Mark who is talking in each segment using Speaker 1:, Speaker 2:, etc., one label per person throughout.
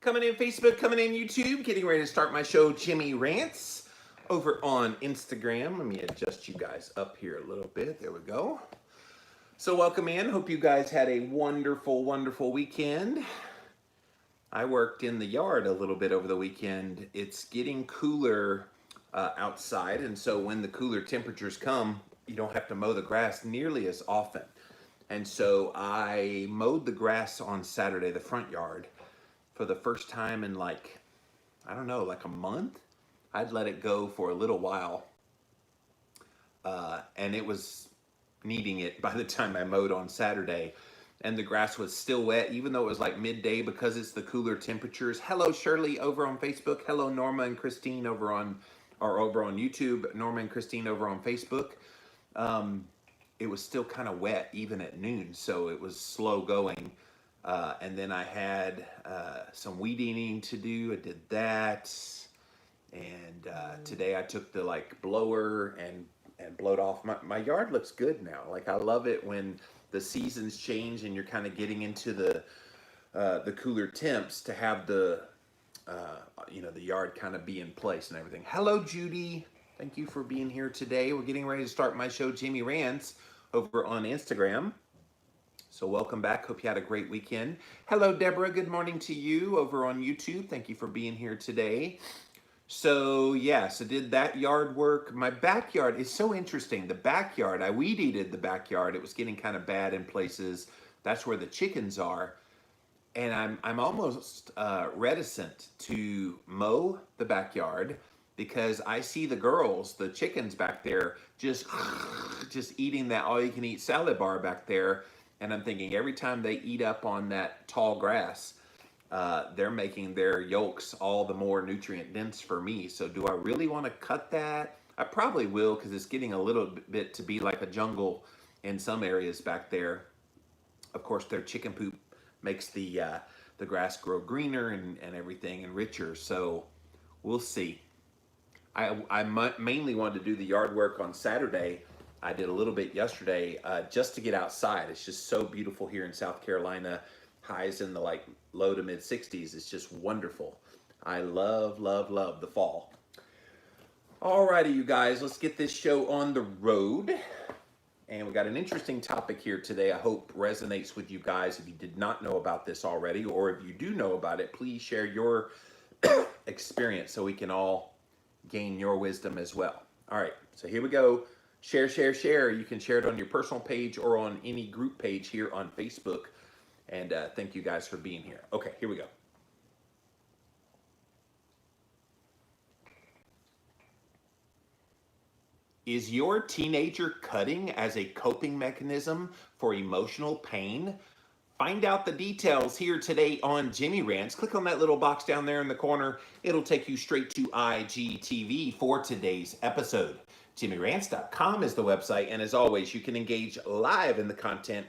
Speaker 1: Coming in Facebook, coming in YouTube, getting ready to start my show, Jimmy Rants, over on Instagram. Let me adjust you guys up here a little bit. There we go. So welcome in. Hope you guys had a wonderful, wonderful weekend. I worked in the yard a little bit over the weekend. It's getting cooler outside, and so when the cooler temperatures come, you don't have to mow the grass nearly as often. And so I mowed the grass on Saturday, the front yard, for the first time in I don't know, like a month. I'd let it go for a little while, and it was needing it by the time I mowed on Saturday. And the grass was still wet, even though it was like midday because it's the cooler temperatures. Hello, Shirley over on Facebook. Hello, Norma and Christine over on YouTube. Norma and Christine over on Facebook. It was still kind of wet even at noon, so it was slow going. And then I had some weed eating to do. I did that, and today I took the blower and blowed off. My yard looks good now. Like, I love it when the seasons change and you're kind of getting into the cooler temps, to have the the yard kind of be in place and everything. Hello, Judy. Thank you for being here today. We're getting ready to start my show, Jimmy Rants, over on Instagram. So welcome back. Hope you had a great weekend. Hello, Deborah. Good morning to you over on YouTube. Thank you for being here today. So did that yard work. My backyard is so interesting. The backyard, I weed eated the backyard. It was getting kind of bad in places. That's where the chickens are. And I'm almost reticent to mow the backyard because I see the girls, the chickens back there, just eating that all-you-can-eat salad bar back there. And I'm thinking every time they eat up on that tall grass, they're making their yolks all the more nutrient dense for me. So do I really want to cut that? I probably will, because it's getting a little bit to be like a jungle in some areas back there. Of course, their chicken poop makes the grass grow greener and everything and richer. So we'll see. I mainly wanted to do the yard work on Saturday. I did a little bit yesterday just to get outside. It's just so beautiful here in South Carolina. Highs in the low to mid 60s. It's just wonderful. I love, love, love the fall. Alrighty, you guys, let's get this show on the road. And we got an interesting topic here today. I hope resonates with you guys. If you did not know about this already, or if you do know about it, please share your experience so we can all gain your wisdom as well. All right, so here we go. Share, share, share. You can share it on your personal page or on any group page here on Facebook. And thank you guys for being here. Okay, here we go. Is your teenager cutting as a coping mechanism for emotional pain? Find out the details here today on Jimmy Rants. Click on that little box down there in the corner. It'll take you straight to IGTV for today's episode. JimmyRants.com is the website, and as always, you can engage live in the content.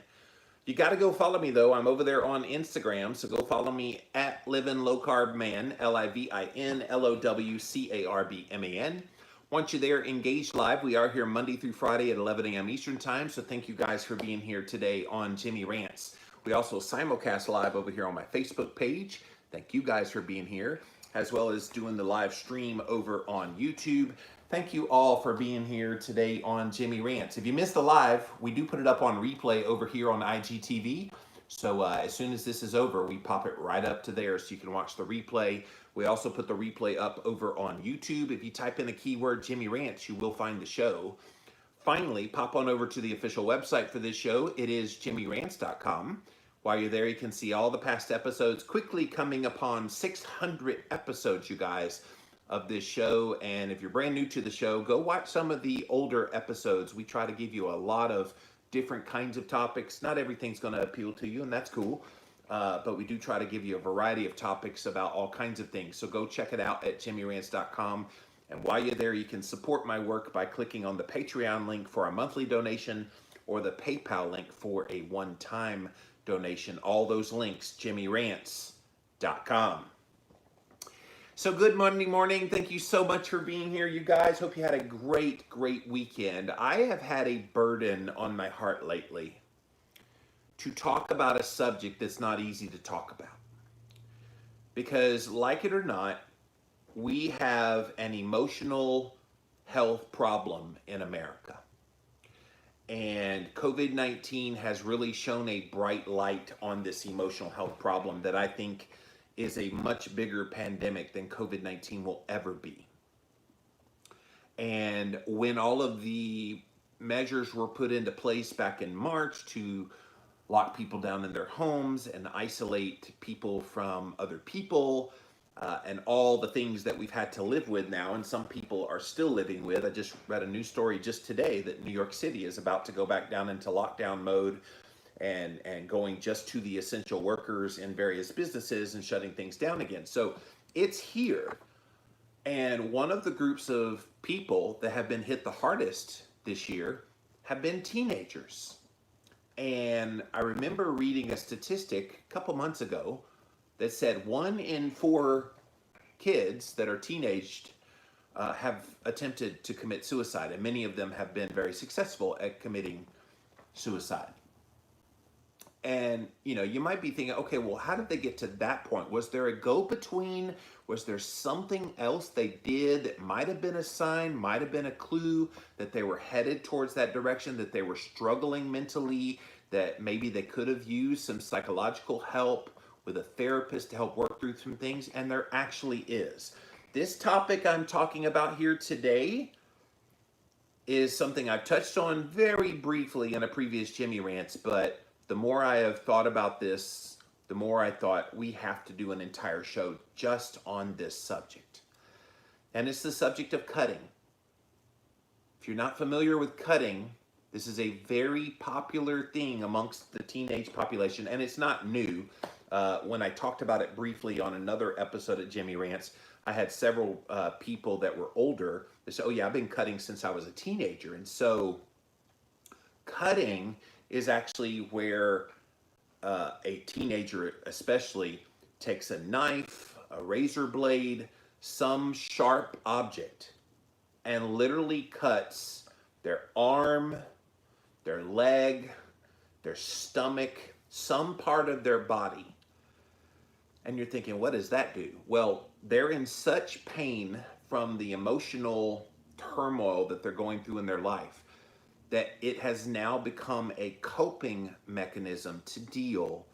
Speaker 1: You got to go follow me, though. I'm over there on Instagram, so go follow me at Livin' Low Carb Man, LIVINLOWCARBMAN. Once you're there, engage live. We are here Monday through Friday at 11 a.m. Eastern Time, so thank you guys for being here today on Jimmy Rants. We also simulcast live over here on my Facebook page. Thank you guys for being here, as well as doing the live stream over on YouTube. Thank you all for being here today on Jimmy Rants. If you missed the live, we do put it up on replay over here on IGTV. So as soon as this is over, we pop it right up to there so you can watch the replay. We also put the replay up over on YouTube. If you type in the keyword Jimmy Rants, you will find the show. Finally, pop on over to the official website for this show. It is JimmyRants.com. While you're there, you can see all the past episodes, quickly coming upon 600 episodes, you guys, of this show. And if you're brand new to the show, go watch some of the older episodes. We try to give you a lot of different kinds of topics. Not everything's going to appeal to you, and that's cool. But we do try to give you a variety of topics about all kinds of things. So go check it out at JimmyRants.com. And while you're there, you can support my work by clicking on the Patreon link for a monthly donation or the PayPal link for a one-time donation. All those links, JimmyRants.com. So good Monday morning. Thank you so much for being here, you guys. Hope you had a great, great weekend. I have had a burden on my heart lately to talk about a subject that's not easy to talk about. Because, like it or not, we have an emotional health problem in America. And COVID 19 has really shone a bright light on this emotional health problem that I think is a much bigger pandemic than COVID 19 will ever be. And when all of the measures were put into place back in March to lock people down in their homes and isolate people from other people, and all the things that we've had to live with now, and some people are still living with. I just read a news story just today that New York City is about to go back down into lockdown mode and going just to the essential workers in various businesses and shutting things down again. So it's here. And one of the groups of people that have been hit the hardest this year have been teenagers. And I remember reading a statistic a couple months ago that said 1 in 4 kids that are teenaged have attempted to commit suicide, and many of them have been very successful at committing suicide. And you might be thinking, okay, well, how did they get to that point? Was there a go between? Was there something else they did that might have been a sign, might have been a clue that they were headed towards that direction, that they were struggling mentally, that maybe they could have used some psychological help with a therapist to help work through some things? And there actually is. This topic I'm talking about here today is something I've touched on very briefly in a previous Jimmy Rants, but the more I have thought about this, the more I thought we have to do an entire show just on this subject. And it's the subject of cutting. If you're not familiar with cutting, this is a very popular thing amongst the teenage population, and it's not new. When I talked about it briefly on another episode of Jimmy Rants, I had several people that were older that said, oh yeah, I've been cutting since I was a teenager. And so cutting is actually where a teenager especially takes a knife, a razor blade, some sharp object, and literally cuts their arm, their leg, their stomach, some part of their body. And you're thinking, what does that do? Well, they're in such pain from the emotional turmoil that they're going through in their life that it has now become a coping mechanism to deal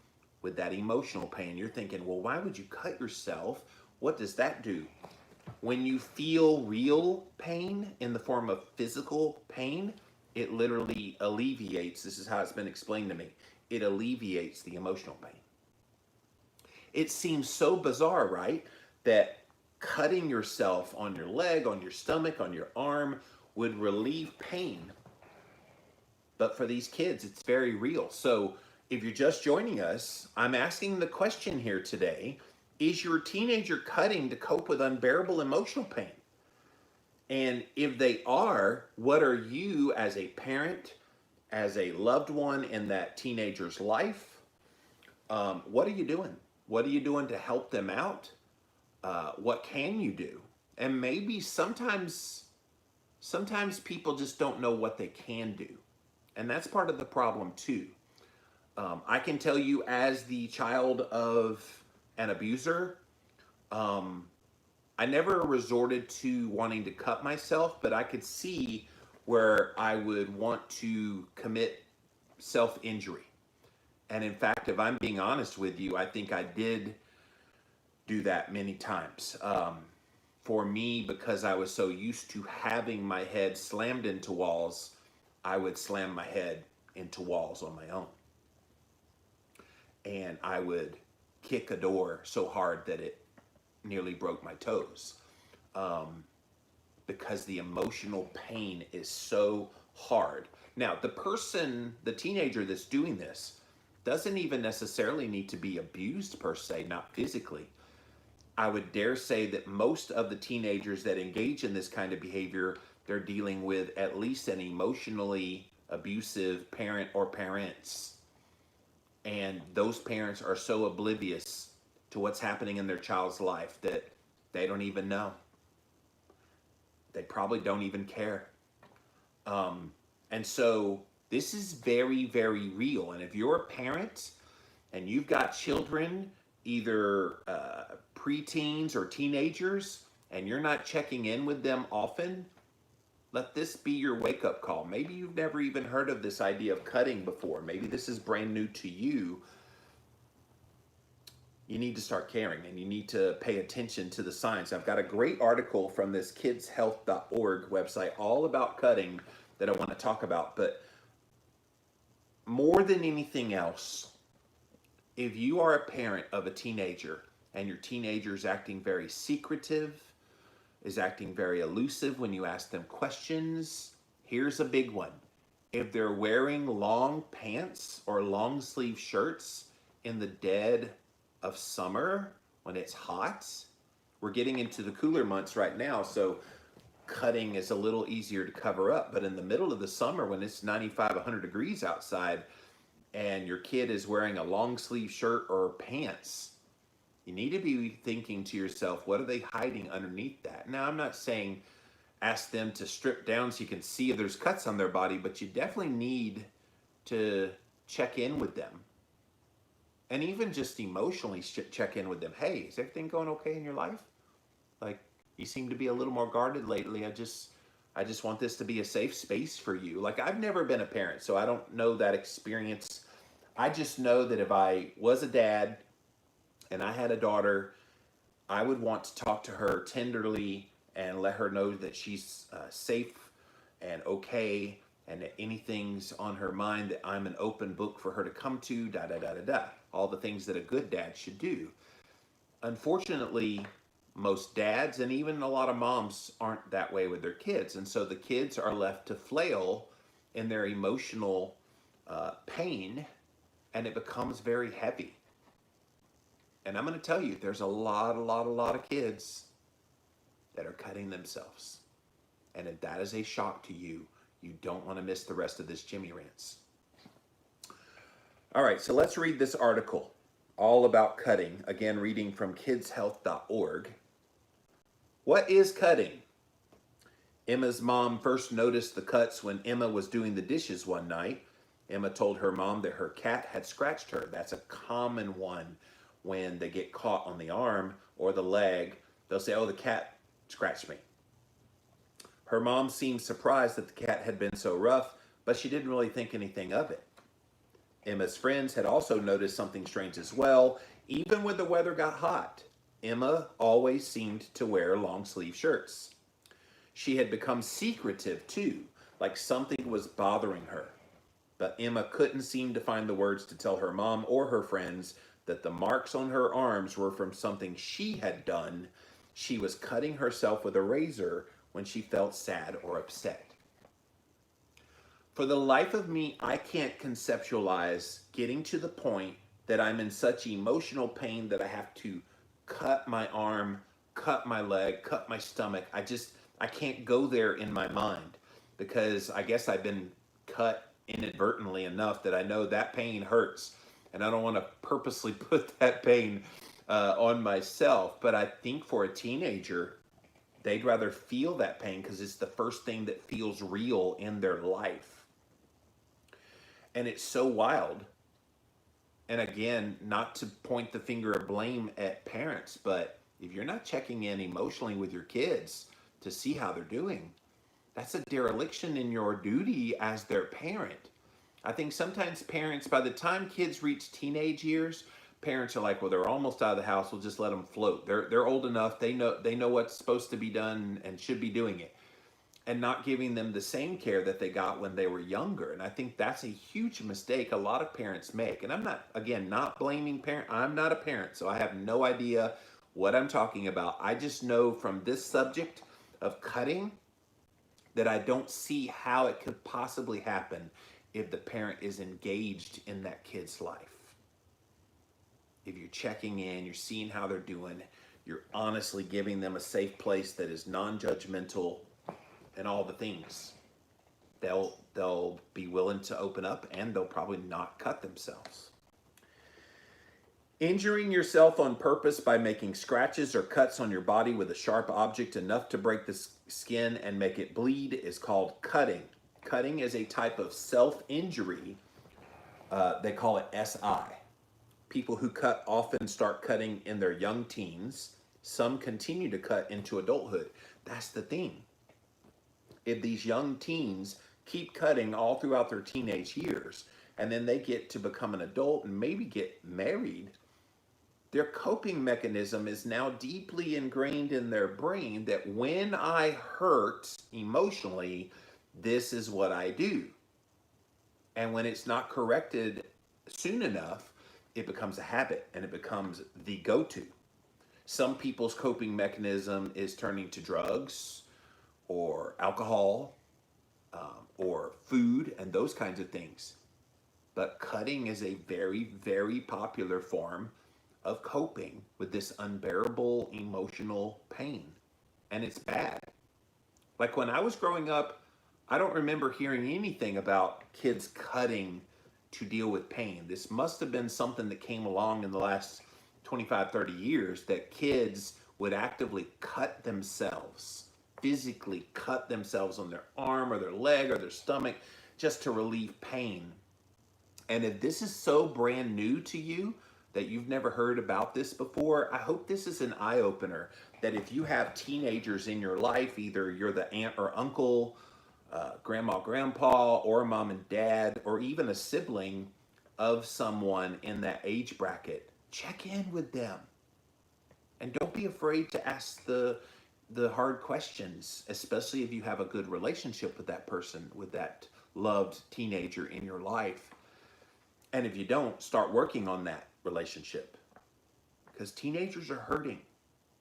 Speaker 1: with that emotional pain. You're thinking, well, why would you cut yourself? What does that do? When you feel real pain in the form of physical pain, it literally alleviates, this is how it's been explained to me, it alleviates the emotional pain. It seems so bizarre, right? That cutting yourself on your leg, on your stomach, on your arm would relieve pain. But for these kids, it's very real. So if you're just joining us, I'm asking the question here today, is your teenager cutting to cope with unbearable emotional pain? And if they are, what are you as a parent, as a loved one in that teenager's life? What are you doing? What are you doing to help them out? What can you do? And maybe sometimes people just don't know what they can do. And that's part of the problem too. I can tell you as the child of an abuser, I never resorted to wanting to cut myself, but I could see where I would want to commit self-injury. And in fact, if I'm being honest with you, I think I did do that many times. For me, because I was so used to having my head slammed into walls, I would slam my head into walls on my own. And I would kick a door so hard that it nearly broke my toes. Because the emotional pain is so hard. Now, the teenager that's doing this, doesn't even necessarily need to be abused per se, not physically. I would dare say that most of the teenagers that engage in this kind of behavior, they're dealing with at least an emotionally abusive parent or parents. And those parents are so oblivious to what's happening in their child's life that they don't even know. They probably don't even care. And so this is very, very real. And if you're a parent and you've got children either preteens or teenagers and you're not checking in with them often, let this be your wake-up call. Maybe you've never even heard of this idea of cutting before. Maybe this is brand new to you. You need to start caring and you need to pay attention to the signs. I've got a great article from this kidshealth.org website all about cutting that I want to talk about. But more than anything else, if you are a parent of a teenager and your teenager is acting very secretive, is acting very elusive when you ask them questions, here's a big one. If they're wearing long pants or long sleeve shirts in the dead of summer when it's hot, we're getting into the cooler months right now, so cutting is a little easier to cover up. But in the middle of the summer when it's 95, 100 degrees outside and your kid is wearing a long sleeve shirt or pants, you need to be thinking to yourself, what are they hiding underneath that? Now, I'm not saying ask them to strip down so you can see if there's cuts on their body, but you definitely need to check in with them. And even just emotionally check in with them. Hey, is everything going okay in your life? Like, you seem to be a little more guarded lately. I just want this to be a safe space for you. Like, I've never been a parent, so I don't know that experience. I just know that if I was a dad and I had a daughter, I would want to talk to her tenderly and let her know that she's safe and okay, and that anything's on her mind, that I'm an open book for her to come to, all the things that a good dad should do. Unfortunately, most dads and even a lot of moms aren't that way with their kids, and so the kids are left to flail in their emotional pain, and it becomes very heavy. And I'm going to tell you, there's a lot of kids that are cutting themselves. And if that is a shock to you, you don't want to miss the rest of this Jimmy Rants. All right, so let's read this article all about cutting. Again, reading from kidshealth.org. What is cutting? Emma's mom first noticed the cuts when Emma was doing the dishes one night. Emma told her mom that her cat had scratched her. That's a common one. When they get caught on the arm or the leg, they'll say, oh, the cat scratched me. Her mom seemed surprised that the cat had been so rough, but she didn't really think anything of it. Emma's friends had also noticed something strange as well. Even when the weather got hot, Emma always seemed to wear long sleeve shirts. She had become secretive too, like something was bothering her. But Emma couldn't seem to find the words to tell her mom or her friends that the marks on her arms were from something she had done. She was cutting herself with a razor when she felt sad or upset. For the life of me, I can't conceptualize getting to the point that I'm in such emotional pain that I have to cut my arm, cut my leg, cut my stomach. I can't go there in my mind, because I guess I've been cut inadvertently enough that I know that pain hurts. And I don't want to purposely put that pain on myself. But I think for a teenager, they'd rather feel that pain because it's the first thing that feels real in their life. And it's so wild. And again, not to point the finger of blame at parents, but if you're not checking in emotionally with your kids to see how they're doing, that's a dereliction in your duty as their parent. I think sometimes parents, by the time kids reach teenage years, parents are like, well, they're almost out of the house, we'll just let them float. They're old enough, they know what's supposed to be done and should be doing it. And not giving them the same care that they got when they were younger. And I think that's a huge mistake a lot of parents make. And I'm not, again, not blaming parents. I'm not a parent, so I have no idea what I'm talking about. I just know from this subject of cutting that I don't see how it could possibly happen if the parent is engaged in that kid's life. If you're checking in, you're seeing how they're doing, you're honestly giving them a safe place that is non-judgmental and all the things, they'll be willing to open up, and they'll probably not cut themselves. Injuring yourself on purpose by making scratches or cuts on your body with a sharp object enough to break the skin and make it bleed is called cutting. Cutting is a type of self-injury. They call it SI. People who cut often start cutting in their young teens. Some continue to cut into adulthood. That's the thing. If these young teens keep cutting all throughout their teenage years, and then they get to become an adult and maybe get married, their coping mechanism is now deeply ingrained in their brain that when I hurt emotionally, this is what I do. And when it's not corrected soon enough, it becomes a habit and it becomes the go to. Some people's coping mechanism is turning to drugs or alcohol or food and those kinds of things. But cutting is a very, very popular form of coping with this unbearable emotional pain. And it's bad. Like when I was growing up, I don't remember hearing anything about kids cutting to deal with pain. This must have been something that came along in the last 25, 30 years that kids would actively cut themselves, physically cut themselves on their arm or their leg or their stomach just to relieve pain. And if this is so brand new to you that you've never heard about this before, I hope this is an eye opener. That if you have teenagers in your life, either you're the aunt or uncle, grandma, grandpa, or mom and dad, or even a sibling of someone in that age bracket, check in with them. And don't be afraid to ask the hard questions, especially if you have a good relationship with that person, with that loved teenager in your life. And if you don't, start working on that relationship, because teenagers are hurting.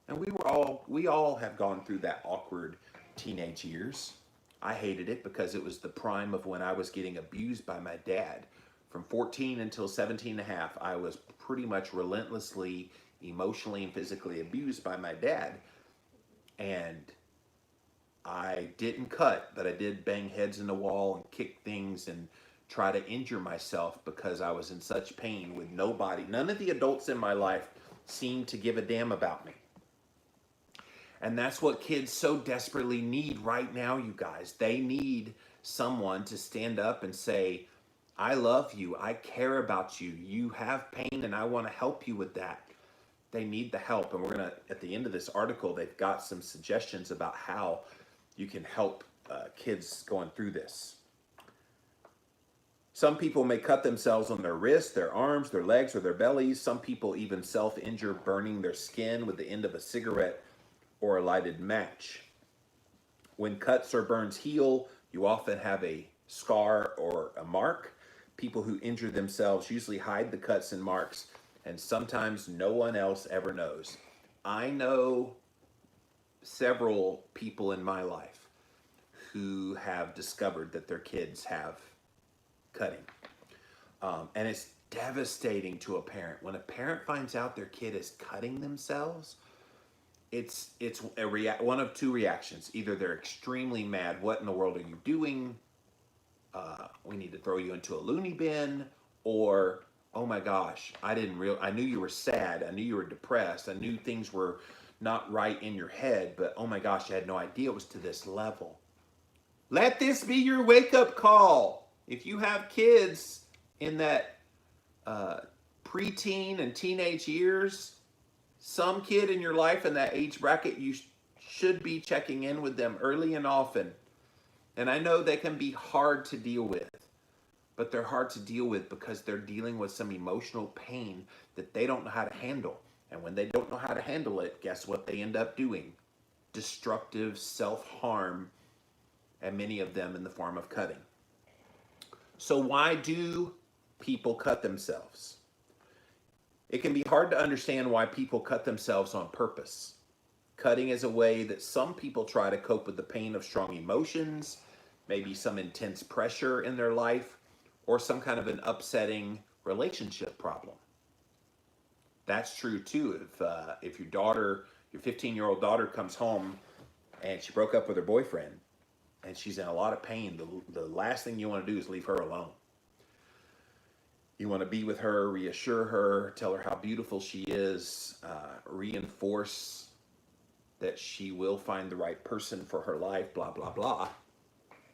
Speaker 1: And we all have gone through that awkward teenage years. I hated it because it was the prime of when I was getting abused by my dad. From 14 until 17 and a half, I was pretty much relentlessly emotionally and physically abused by my dad. And I didn't cut, but I did bang heads in the wall and kick things and try to injure myself because I was in such pain with nobody. None of the adults in my life seemed to give a damn about me. And that's what kids so desperately need right now, you guys. They need someone to stand up and say, I love you, I care about you, you have pain and I want to help you with that. They need the help. And we're going to, at the end of this article, they've got some suggestions about how you can help kids going through this. Some people may cut themselves on their wrists, their arms, their legs, or their bellies. Some people even self-injure, burning their skin with the end of a cigarette or a lighted match. When cuts or burns heal, you often have a scar or a mark. People who injure themselves usually hide the cuts and marks, and sometimes no one else ever knows. I know several people in my life who have discovered that their kids have cutting. And it's devastating to a parent. When a parent finds out their kid is cutting themselves, it's one of two reactions. Either they're extremely mad, what in the world are you doing? We need to throw you into a loony bin. Or, oh my gosh, I knew you were sad, I knew you were depressed, I knew things were not right in your head, but oh my gosh, I had no idea it was to this level. Let this be your wake-up call. If you have kids in that preteen and teenage years, some kid in your life in that age bracket, you should be checking in with them early and often. And I know they can be hard to deal with, but they're hard to deal with because they're dealing with some emotional pain that they don't know how to handle. And when they don't know how to handle it, guess what they end up doing? Destructive self-harm, and many of them in the form of cutting. So why do people cut themselves? It can be hard to understand why people cut themselves on purpose. Cutting is a way that some people try to cope with the pain of strong emotions, maybe some intense pressure in their life, or some kind of an upsetting relationship problem. That's true too. If your 15-year-old daughter comes home and she broke up with her boyfriend and she's in a lot of pain, the last thing you want to do is leave her alone. You want to be with her, reassure her, tell her how beautiful she is, reinforce that she will find the right person for her life, blah, blah, blah.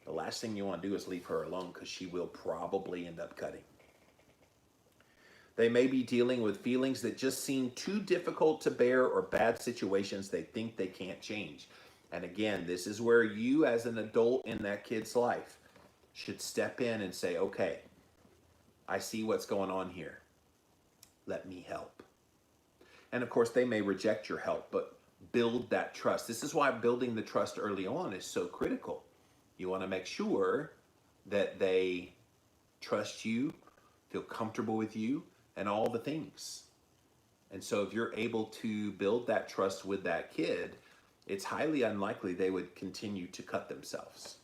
Speaker 1: The last thing you want to do is leave her alone because she will probably end up cutting. They may be dealing with feelings that just seem too difficult to bear or bad situations they think they can't change. And again, this is where you, as an adult in that kid's life, should step in and say, okay, I see what's going on here. Let me help. And of course, they may reject your help, but build that trust. This is why building the trust early on is so critical. You want to make sure that they trust you, feel comfortable with you, and all the things. And so if you're able to build that trust with that kid, it's highly unlikely they would continue to cut themselves.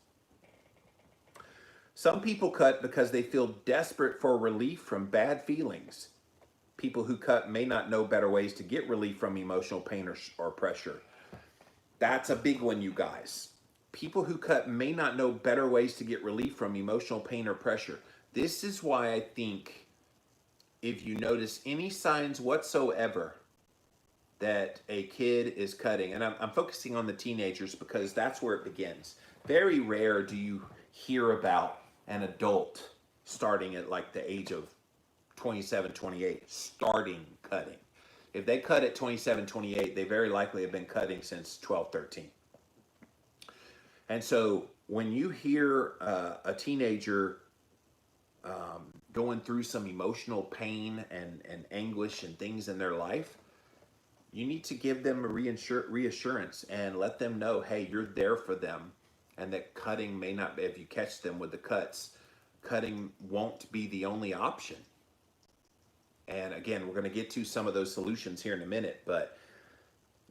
Speaker 1: Some people cut because they feel desperate for relief from bad feelings. People who cut may not know better ways to get relief from emotional pain or pressure. That's a big one, you guys. People who cut may not know better ways to get relief from emotional pain or pressure. This is why I think if you notice any signs whatsoever that a kid is cutting, and I'm focusing on the teenagers because that's where it begins. Very rare do you hear about an adult starting at like the age of 27, 28, starting cutting. If they cut at 27, 28, they very likely have been cutting since 12, 13. And so when you hear a teenager going through some emotional pain and anguish and things in their life, you need to give them a reassurance and let them know, hey, you're there for them, and that cutting may not be, if you catch them with the cuts, cutting won't be the only option. And again, we're going to get to some of those solutions here in a minute, but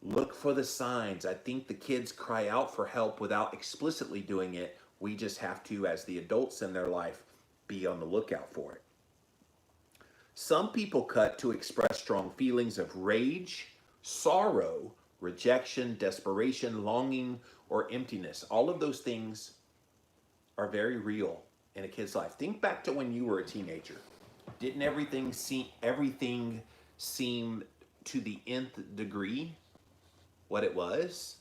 Speaker 1: look for the signs. I think the kids cry out for help without explicitly doing it. We just have to, as the adults in their life, be on the lookout for it. Some people cut to express strong feelings of rage, sorrow, rejection, desperation, longing, or emptiness. All of those things are very real in a kid's life. Think back to when you were a teenager. Didn't everything seem to the nth degree what it was?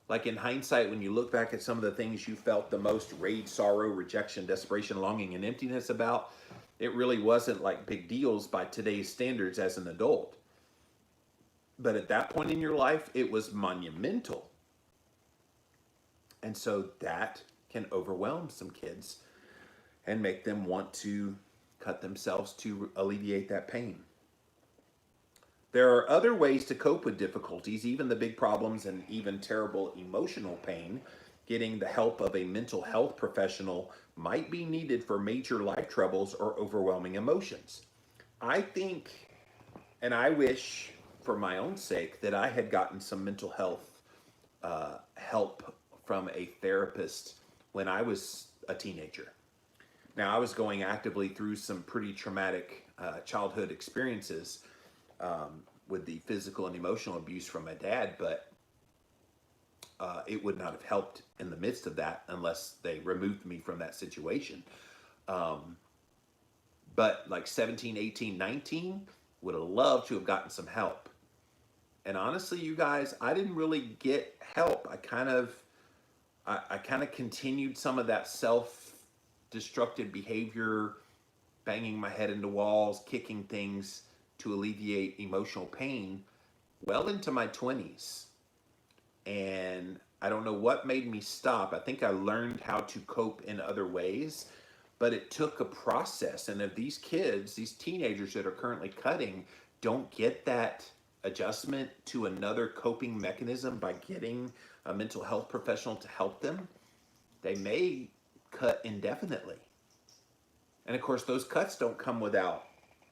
Speaker 1: Like in hindsight, when you look back at some of the things you felt the most rage, sorrow, rejection, desperation, longing, and emptiness about, it really wasn't like big deals by today's standards as an adult. But at that point in your life, it was monumental. And so that can overwhelm some kids and make them want to cut themselves to alleviate that pain. There are other ways to cope with difficulties, even the big problems and even terrible emotional pain. Getting the help of a mental health professional might be needed for major life troubles or overwhelming emotions. I think, and I wish for my own sake, that I had gotten some mental health help from a therapist when I was a teenager. Now, I was going actively through some pretty traumatic childhood experiences with the physical and emotional abuse from my dad, but it would not have helped in the midst of that unless they removed me from that situation. But like 17, 18, 19, would have loved to have gotten some help. And honestly, you guys, I didn't really get help. I kind of continued some of that self-destructive behavior, banging my head into walls, kicking things to alleviate emotional pain well into my 20s. And I don't know what made me stop. I think I learned how to cope in other ways, but it took a process. And if these kids, these teenagers that are currently cutting, don't get that adjustment to another coping mechanism by getting a mental health professional to help them, they may cut indefinitely. And of course, those cuts don't come without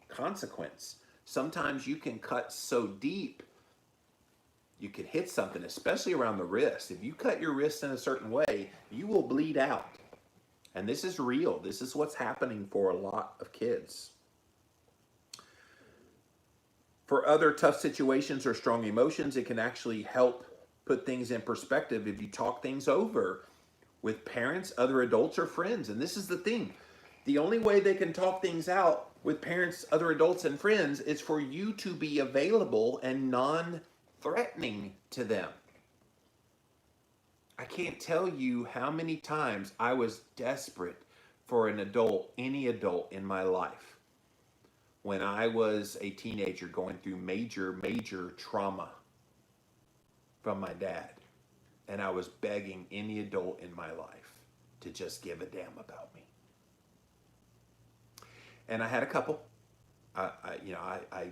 Speaker 1: consequence. Sometimes you can cut so deep, you could hit something, especially around the wrist. If you cut your wrist in a certain way, you will bleed out. And this is real. This is what's happening for a lot of kids. For other tough situations or strong emotions, it can actually help put things in perspective if you talk things over with parents, other adults, or friends. And this is the thing. The only way they can talk things out with parents, other adults, and friends is for you to be available and non-threatening to them. I can't tell you how many times I was desperate for an adult, any adult in my life, when I was a teenager going through major, major trauma from my dad, and I was begging any adult in my life to just give a damn about me. And I had a couple. I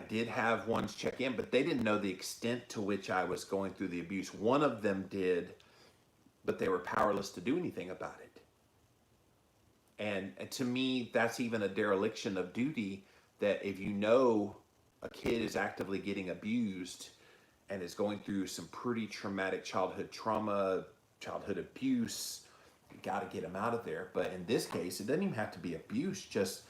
Speaker 1: did have ones check in, but they didn't know the extent to which I was going through the abuse. One of them did, but they were powerless to do anything about it. And to me, that's even a dereliction of duty, that if you know a kid is actively getting abused and is going through some pretty traumatic childhood trauma, childhood abuse, you got to get them out of there. But in this case, it doesn't even have to be abuse, just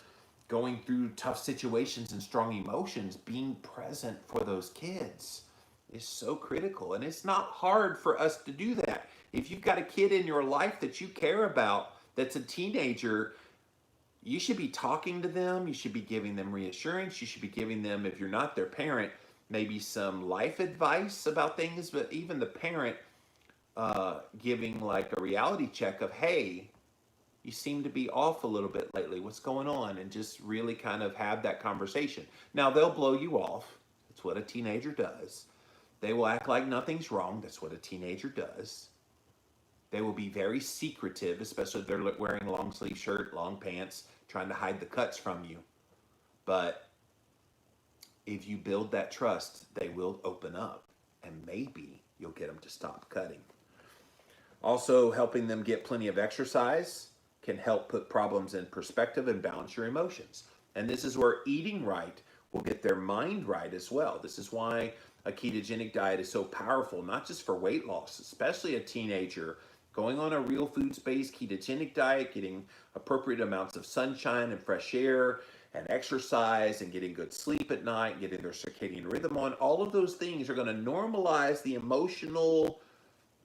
Speaker 1: going through tough situations and strong emotions, being present for those kids is so critical. And it's not hard for us to do that. If you've got a kid in your life that you care about that's a teenager, you should be talking to them. You should be giving them reassurance. You should be giving them, if you're not their parent, maybe some life advice about things. But even the parent, giving like a reality check of, hey, you seem to be off a little bit lately. What's going on? And just really kind of have that conversation. Now, they'll blow you off. That's what a teenager does. They will act like nothing's wrong. That's what a teenager does. They will be very secretive, especially if they're wearing a long sleeve shirt, long pants, trying to hide the cuts from you. But if you build that trust, they will open up, and maybe you'll get them to stop cutting. Also, helping them get plenty of exercise can help put problems in perspective and balance your emotions. And this is where eating right will get their mind right as well. This is why a ketogenic diet is so powerful, not just for weight loss, especially a teenager going on a real foods-based ketogenic diet, getting appropriate amounts of sunshine and fresh air and exercise and getting good sleep at night, getting their circadian rhythm on. All of those things are going to normalize the emotional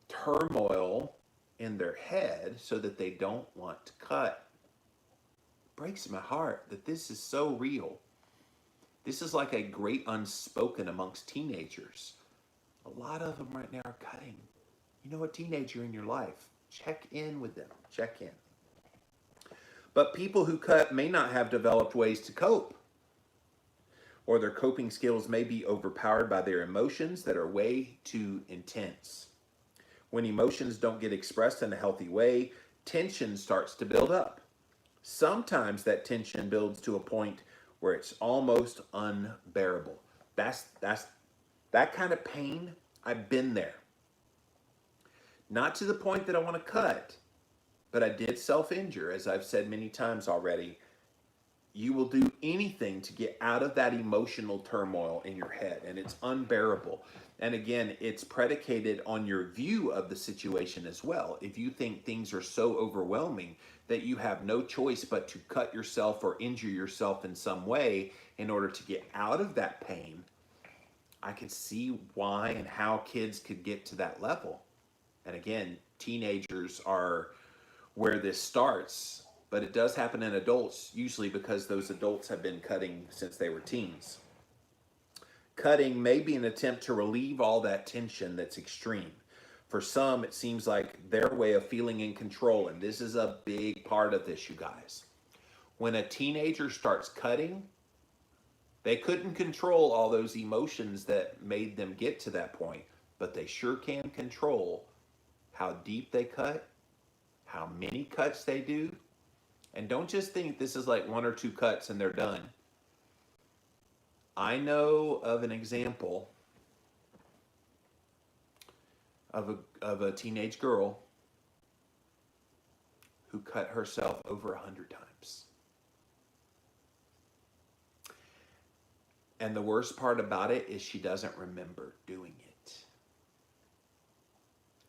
Speaker 1: turmoil in their head so that they don't want to cut. It breaks my heart that this is so real. This is like a great unspoken amongst teenagers. A lot of them right now are cutting. You know, a teenager in your life, check in with them, check in. But people who cut may not have developed ways to cope, or their coping skills may be overpowered by their emotions that are way too intense. When emotions don't get expressed in a healthy way, tension starts to build up. Sometimes that tension builds to a point where it's almost unbearable. That's that kind of pain. I've been there. Not to the point that I want to cut, but I did self-injure, as I've said many times already. You will do anything to get out of that emotional turmoil in your head, and it's unbearable. And again, it's predicated on your view of the situation as well. If you think things are so overwhelming that you have no choice but to cut yourself or injure yourself in some way in order to get out of that pain, I can see why and how kids could get to that level. And again, teenagers are where this starts, but it does happen in adults, usually because those adults have been cutting since they were teens. Cutting may be an attempt to relieve all that tension that's extreme. For some, it seems like their way of feeling in control, and this is a big part of this, you guys. When a teenager starts cutting, they couldn't control all those emotions that made them get to that point, but they sure can control how deep they cut, how many cuts they do. And don't just think this is like one or two cuts and they're done. I know of an example of a teenage girl who cut herself over 100 times. And the worst part about it is she doesn't remember doing it.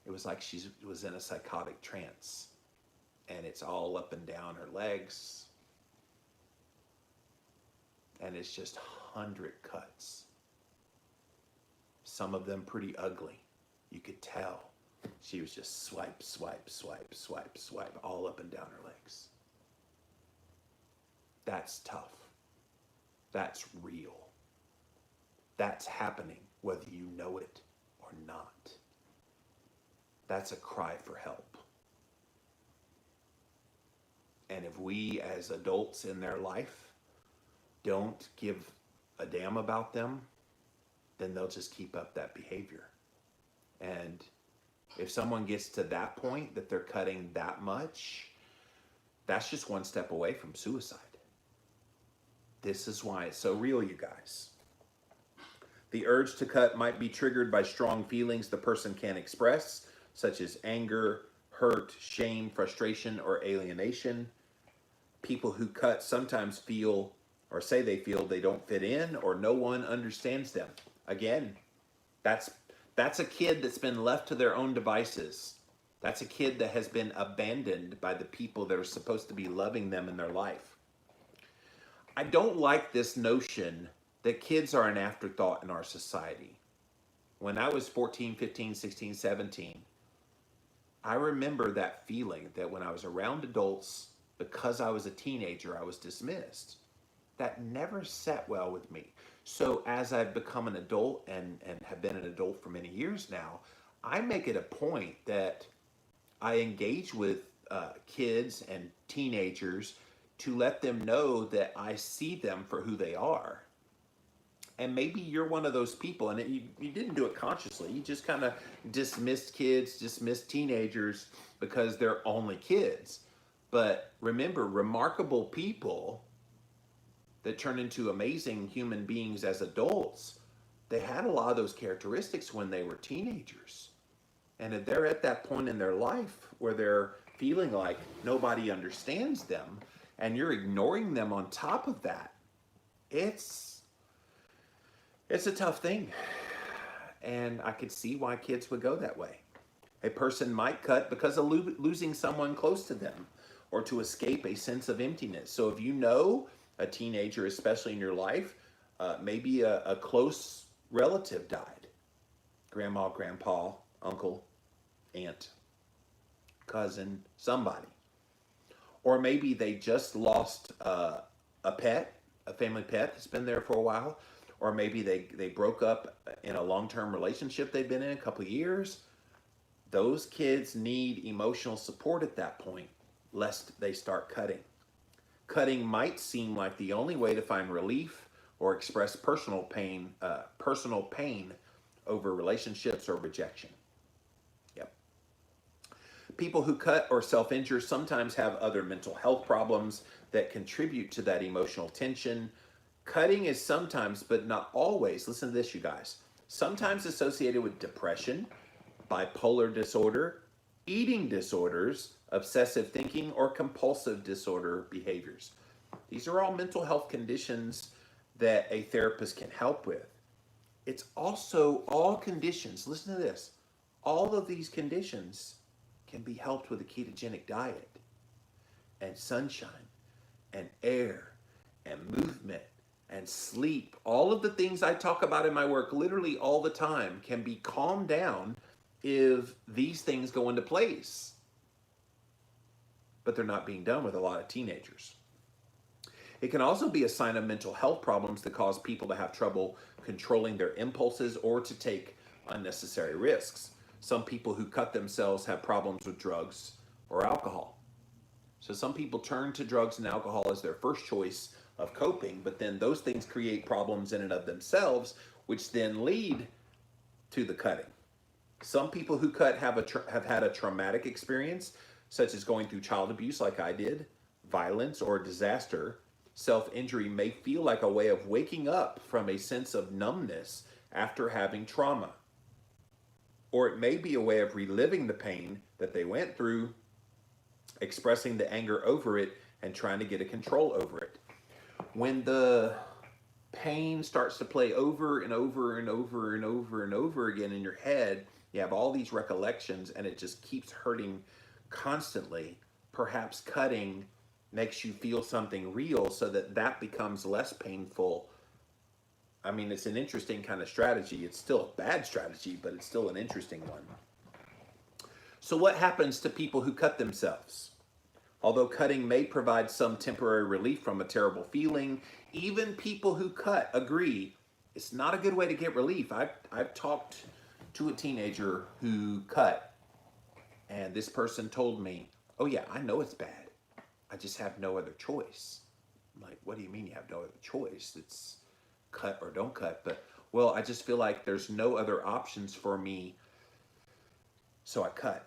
Speaker 1: It was like she was in a psychotic trance, and it's all up and down her legs, and it's just 100 cuts. Some of them pretty ugly. You could tell she was just swipe, swipe, swipe, swipe, swipe, all up and down her legs. That's tough. That's real. That's happening whether you know it or not. That's a cry for help. And if we as adults in their life don't give a damn about them, then they'll just keep up that behavior. And if someone gets to that point that they're cutting that much, that's just one step away from suicide. This is why it's so real, you guys. The urge to cut might be triggered by strong feelings the person can't express, such as anger, hurt, shame, frustration, or alienation. People who cut sometimes feel or say they feel they don't fit in or no one understands them. Again, that's a kid that's been left to their own devices. That's a kid that has been abandoned by the people that are supposed to be loving them in their life. I don't like this notion that kids are an afterthought in our society. When I was 14, 15, 16, 17, I remember that feeling that when I was around adults, because I was a teenager, I was dismissed. That never sat well with me. So as I've become an adult and have been an adult for many years now, I make it a point that I engage with kids and teenagers to let them know that I see them for who they are. And maybe you're one of those people, and you didn't do it consciously. You just kind of dismissed kids, dismissed teenagers because they're only kids. But remember, remarkable people that turn into amazing human beings as adults, they had a lot of those characteristics when they were teenagers. And if they're at that point in their life where they're feeling like nobody understands them and you're ignoring them on top of that, it's a tough thing. And I could see why kids would go that way. A person might cut because of losing someone close to them or to escape a sense of emptiness. So if you know a teenager, especially in your life, maybe a close relative died. Grandma, grandpa, uncle, aunt, cousin, somebody. Or maybe they just lost a pet, a family pet that's been there for a while. Or maybe they broke up in a long-term relationship they've been in a couple of years. Those kids need emotional support at that point, lest they start cutting. Cutting might seem like the only way to find relief or express personal pain over relationships or rejection. Yep. People who cut or self-injure sometimes have other mental health problems that contribute to that emotional tension. Cutting is sometimes, but not always, listen to this, you guys, sometimes associated with depression, bipolar disorder, eating disorders, obsessive thinking, or compulsive disorder behaviors. These are all mental health conditions that a therapist can help with. It's also all conditions, listen to this, all of these conditions can be helped with a ketogenic diet and sunshine and air and movement and sleep. All of the things I talk about in my work literally all the time can be calmed down if these things go into place. But they're not being done with a lot of teenagers. It can also be a sign of mental health problems that cause people to have trouble controlling their impulses or to take unnecessary risks. Some people who cut themselves have problems with drugs or alcohol. So some people turn to drugs and alcohol as their first choice of coping, but then those things create problems in and of themselves, which then lead to the cutting. Some people who cut have had a traumatic experience, such as going through child abuse like I did, violence, or disaster. Self-injury may feel like a way of waking up from a sense of numbness after having trauma. Or it may be a way of reliving the pain that they went through, expressing the anger over it, and trying to get a control over it. When the pain starts to play over and over and over and over and over again in your head, you have all these recollections and it just keeps hurting constantly. Perhaps cutting makes you feel something real so that becomes less painful. I mean, it's an interesting kind of strategy. It's still a bad strategy, but it's still an interesting one. So what happens to people who cut themselves? Although cutting may provide some temporary relief from a terrible feeling, even people who cut agree it's not a good way to get relief. I've talked to a teenager who cut, and this person told me, oh yeah, I know it's bad. I just have no other choice. I'm like, what do you mean you have no other choice? It's cut or don't cut. But, well, I just feel like there's no other options for me, so I cut.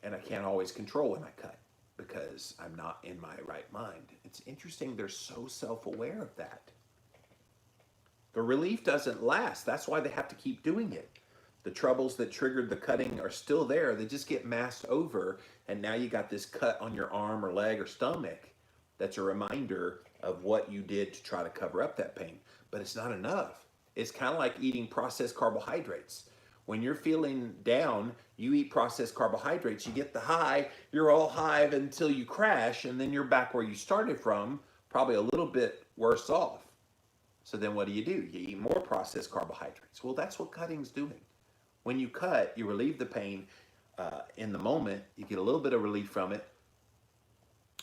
Speaker 1: And I can't always control when I cut because I'm not in my right mind. It's interesting, they're so self-aware of that. The relief doesn't last. That's why they have to keep doing it. The troubles that triggered the cutting are still there. They just get masked over, and now you got this cut on your arm or leg or stomach that's a reminder of what you did to try to cover up that pain. But it's not enough. It's kind of like eating processed carbohydrates. When you're feeling down, you eat processed carbohydrates, you get the high, you're all high until you crash, and then you're back where you started from, probably a little bit worse off. So then what do? You eat more processed carbohydrates. Well, that's what cutting's doing. When you cut, you relieve the pain in the moment. You get a little bit of relief from it.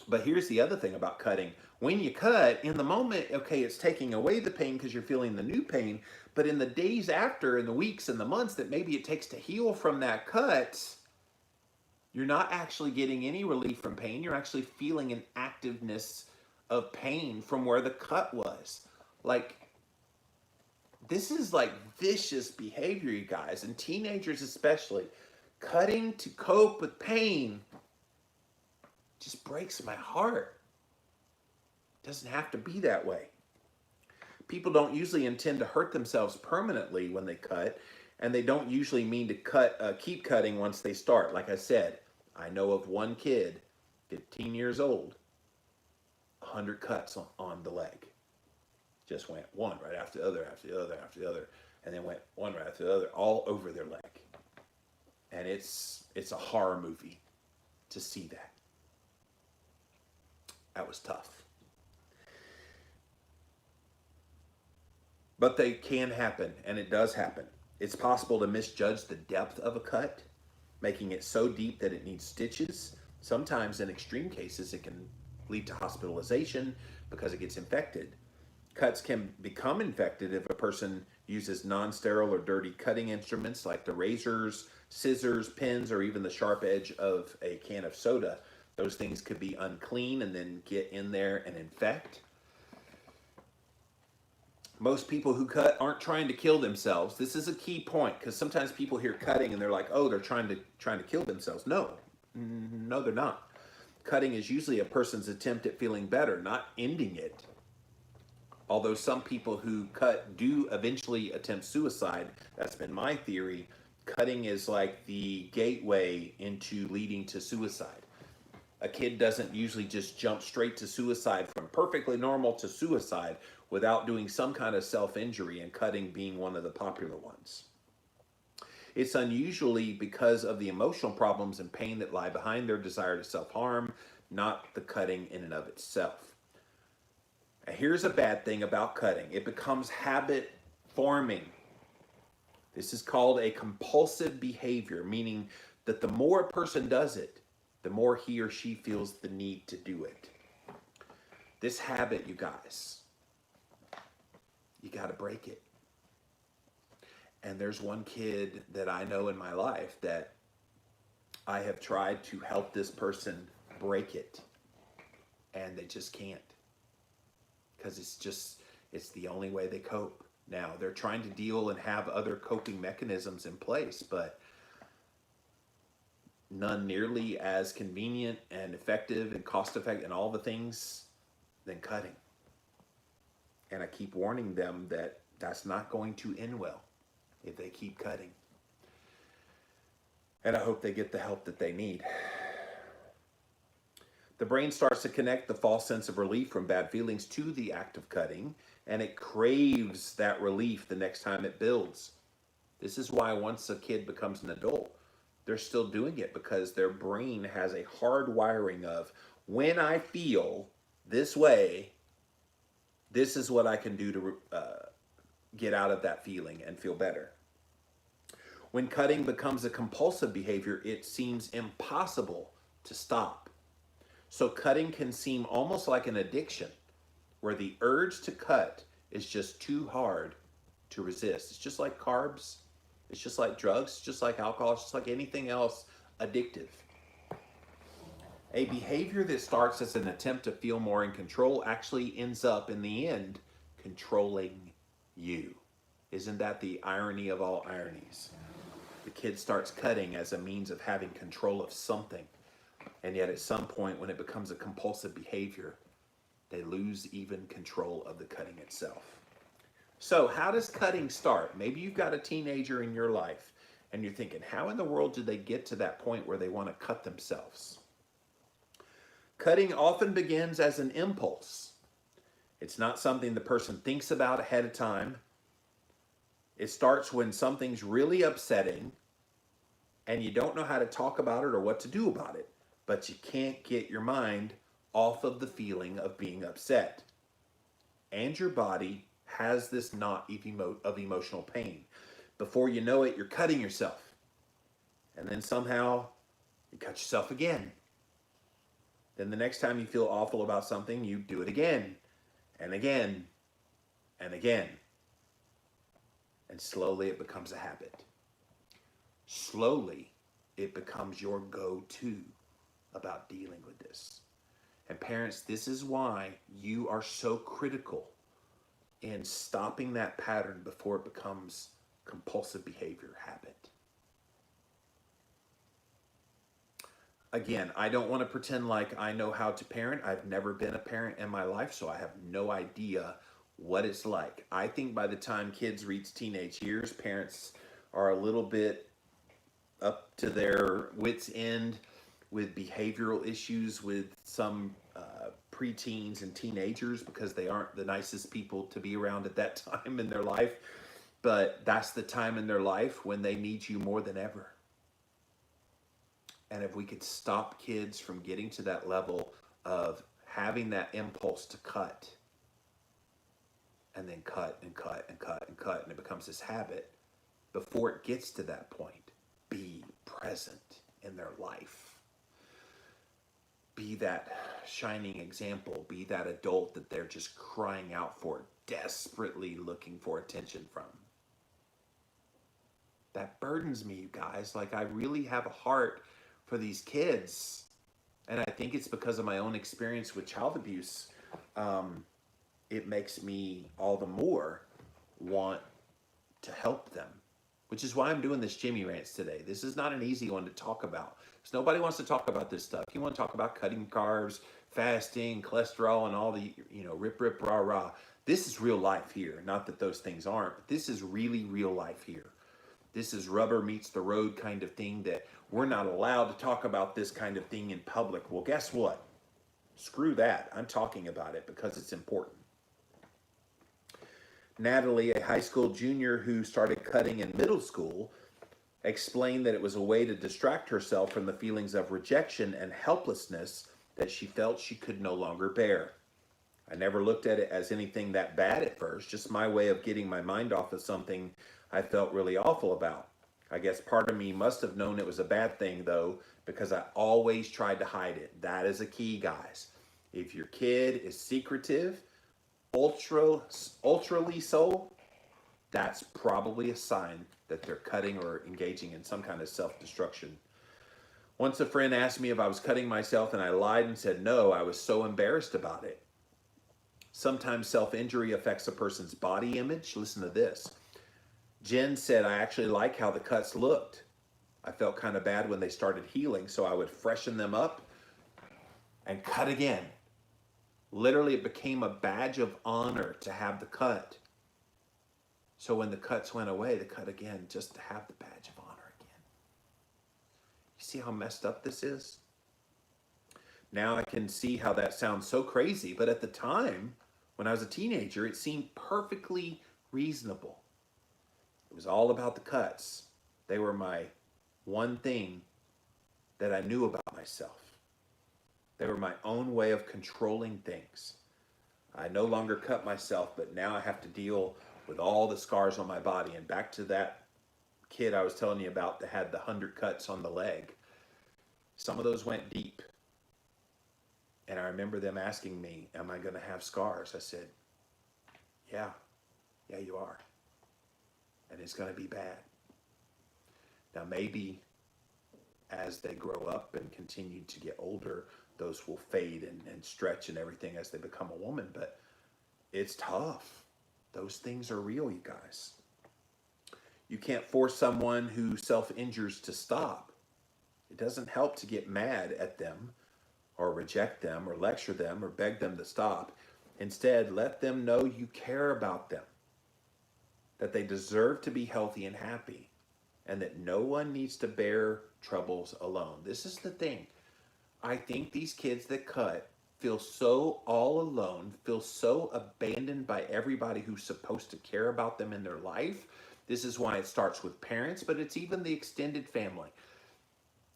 Speaker 1: But here's the other thing about cutting. When you cut, in the moment, okay, it's taking away the pain because you're feeling the new pain. But in the days after, in the weeks and the months that maybe it takes to heal from that cut, you're not actually getting any relief from pain. You're actually feeling an activeness of pain from where the cut was. Like, this is like vicious behavior, you guys, and teenagers especially. Cutting to cope with pain just breaks my heart. It doesn't have to be that way. People don't usually intend to hurt themselves permanently when they cut, and they don't usually mean to keep cutting once they start. Like I said, I know of one kid, 15 years old, 100 cuts on the leg. Just went one right after the other, after the other, after the other, and then went one right after the other, all over their leg. And it's a horror movie to see that. That was tough. But they can happen, and it does happen. It's possible to misjudge the depth of a cut, making it so deep that it needs stitches. Sometimes, in extreme cases, it can lead to hospitalization because it gets infected. Cuts can become infected if a person uses non-sterile or dirty cutting instruments like the razors, scissors, pins, or even the sharp edge of a can of soda. Those things could be unclean and then get in there and infect. Most people who cut aren't trying to kill themselves. This is a key point because sometimes people hear cutting and they're like, oh, they're trying to kill themselves. No, they're not. Cutting is usually a person's attempt at feeling better, not ending it. Although some people who cut do eventually attempt suicide, that's been my theory. Cutting is like the gateway into leading to suicide. A kid doesn't usually just jump straight to suicide from perfectly normal to suicide without doing some kind of self-injury, and cutting being one of the popular ones. It's unusually because of the emotional problems and pain that lie behind their desire to self-harm, not the cutting in and of itself. Now, here's a bad thing about cutting. It becomes habit forming. This is called a compulsive behavior, meaning that the more a person does it, the more he or she feels the need to do it. This habit, you guys, you got to break it. And there's one kid that I know in my life that I have tried to help this person break it, and they just can't. Because it's the only way they cope. Now, they're trying to deal and have other coping mechanisms in place, but none nearly as convenient and effective and cost-effective and all the things than cutting. And I keep warning them that that's not going to end well if they keep cutting. And I hope they get the help that they need. The brain starts to connect the false sense of relief from bad feelings to the act of cutting, and it craves that relief the next time it builds. This is why once a kid becomes an adult, they're still doing it, because their brain has a hard wiring of, when I feel this way, this is what I can do to get out of that feeling and feel better. When cutting becomes a compulsive behavior, it seems impossible to stop. So cutting can seem almost like an addiction, where the urge to cut is just too hard to resist. It's just like carbs. It's just like drugs. It's just like alcohol. It's just like anything else addictive. A behavior that starts as an attempt to feel more in control actually ends up in the end controlling you. Isn't that the irony of all ironies? The kid starts cutting as a means of having control of something, and yet at some point when it becomes a compulsive behavior, they lose even control of the cutting itself. So, how does cutting start? Maybe you've got a teenager in your life and you're thinking, how in the world did they get to that point where they want to cut themselves? Cutting often begins as an impulse. It's not something the person thinks about ahead of time. It starts when something's really upsetting and you don't know how to talk about it or what to do about it, but you can't get your mind off of the feeling of being upset. And your body has this knot of emotional pain. Before you know it, you're cutting yourself. And then somehow you cut yourself again. Then the next time you feel awful about something, you do it again and again and again. And slowly it becomes a habit. Slowly it becomes your go-to about dealing with this. And parents, this is why you are so critical in stopping that pattern before it becomes compulsive behavior habit. Again, I don't want to pretend like I know how to parent. I've never been a parent in my life, so I have no idea what it's like. I think by the time kids reach teenage years, parents are a little bit up to their wits' end with behavioral issues with some preteens and teenagers because they aren't the nicest people to be around at that time in their life. But that's the time in their life when they need you more than ever. And if we could stop kids from getting to that level of having that impulse to cut and then cut and cut and cut and cut, and it becomes this habit, before it gets to that point, be present in their life. Be that shining example, be that adult that they're just crying out for, desperately looking for attention from. That burdens me, you guys. Like, I really have a heart for these kids. And I think it's because of my own experience with child abuse. It makes me all the more want to help them, which is why I'm doing this Jimmy Rants today. This is not an easy one to talk about, because nobody wants to talk about this stuff. You want to talk about cutting carbs, fasting, cholesterol, and all the, rip, rah, rah. This is real life here. Not that those things aren't, but this is really real life here. This is rubber meets the road kind of thing that we're not allowed to talk about this kind of thing in public. Well, guess what? Screw that. I'm talking about it because it's important. Natalie, a high school junior who started cutting in middle school, explained that it was a way to distract herself from the feelings of rejection and helplessness that she felt she could no longer bear. I never looked at it as anything that bad at first, just my way of getting my mind off of something I felt really awful about. I guess part of me must have known it was a bad thing, though, because I always tried to hide it. That is a key, guys. If your kid is secretive, ultrally so, that's probably a sign that they're cutting or engaging in some kind of self-destruction. Once a friend asked me if I was cutting myself and I lied and said no. I was so embarrassed about it. Sometimes self-injury affects a person's body image. Listen to this. Jen said, I actually like how the cuts looked. I felt kind of bad when they started healing, so I would freshen them up and cut again. Literally, it became a badge of honor to have the cut. So when the cuts went away, the cut again, just to have the badge of honor again. You see how messed up this is? Now I can see how that sounds so crazy, but at the time, when I was a teenager, it seemed perfectly reasonable. It was all about the cuts. They were my one thing that I knew about myself. They were my own way of controlling things. I no longer cut myself, but now I have to deal with all the scars on my body. And back to that kid I was telling you about that had the 100 cuts on the leg. Some of those went deep. And I remember them asking me, am I going to have scars? I said, yeah, you are. And it's going to be bad. Now maybe as they grow up and continue to get older, those will fade and stretch and everything as they become a woman. But it's tough. Those things are real, you guys. You can't force someone who self-injures to stop. It doesn't help to get mad at them or reject them or lecture them or beg them to stop. Instead, let them know you care about them, that they deserve to be healthy and happy, and that no one needs to bear troubles alone. This is the thing. I think these kids that cut feel so all alone, feel so abandoned by everybody who's supposed to care about them in their life. This is why it starts with parents, but it's even the extended family.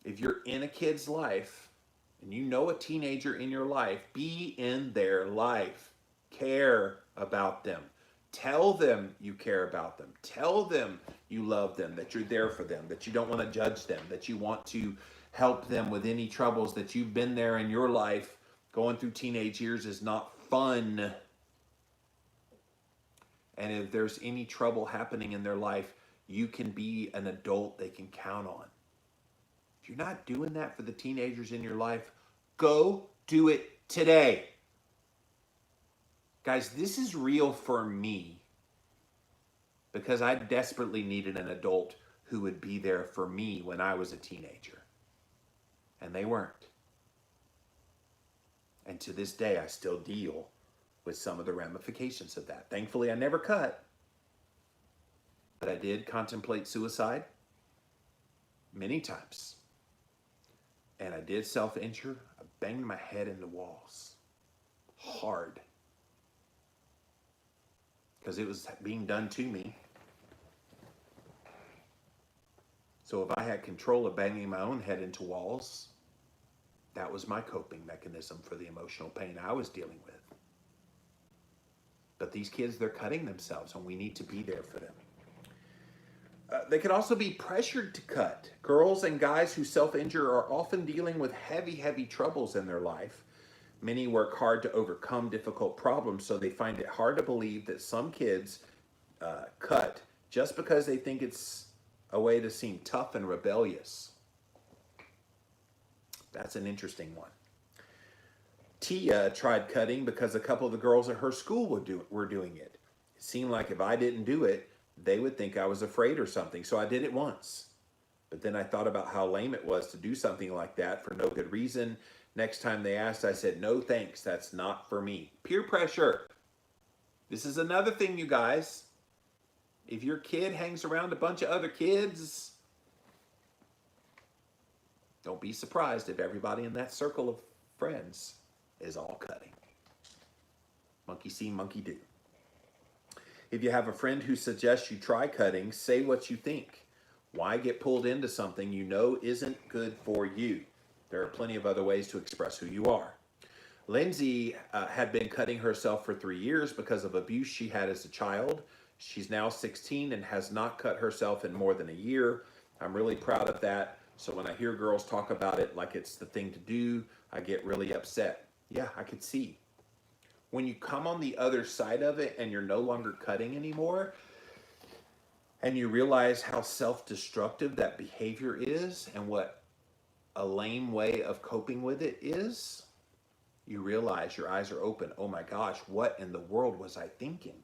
Speaker 1: If you're in a kid's life and you know a teenager in your life, be in their life. Care about them. Tell them you care about them. Tell them you love them, that you're there for them, that you don't want to judge them, that you want to help them with any troubles, that you've been there in your life. Going through teenage years is not fun. And if there's any trouble happening in their life, you can be an adult they can count on. If you're not doing that for the teenagers in your life, go do it today. Guys, this is real for me because I desperately needed an adult who would be there for me when I was a teenager. And they weren't. And to this day, I still deal with some of the ramifications of that. Thankfully, I never cut. But I did contemplate suicide many times. And I did self-injure. I banged my head into walls hard. Because it was being done to me. So if I had control of banging my own head into walls, that was my coping mechanism for the emotional pain I was dealing with. But these kids, they're cutting themselves, and we need to be there for them. They can also be pressured to cut. Girls and guys who self-injure are often dealing with heavy, heavy troubles in their life. Many work hard to overcome difficult problems, so they find it hard to believe that some kids cut just because they think it's a way to seem tough and rebellious. That's an interesting one. Tia tried cutting because a couple of the girls at her school were doing it. It seemed like if I didn't do it, they would think I was afraid or something, so I did it once. But then I thought about how lame it was to do something like that for no good reason. Next time they asked, I said, no thanks, that's not for me. Peer pressure. This is another thing, you guys. If your kid hangs around a bunch of other kids, don't be surprised if everybody in that circle of friends is all cutting. Monkey see, monkey do. If you have a friend who suggests you try cutting, say what you think. Why get pulled into something you know isn't good for you? There are plenty of other ways to express who you are. Lindsay had been cutting herself for 3 years because of abuse she had as a child. She's now 16 and has not cut herself in more than a year. I'm really proud of that. So when I hear girls talk about it like it's the thing to do, I get really upset. Yeah, I could see. When you come on the other side of it and you're no longer cutting anymore, and you realize how self-destructive that behavior is and what a lame way of coping with it is, you realize your eyes are open. Oh my gosh, what in the world was I thinking?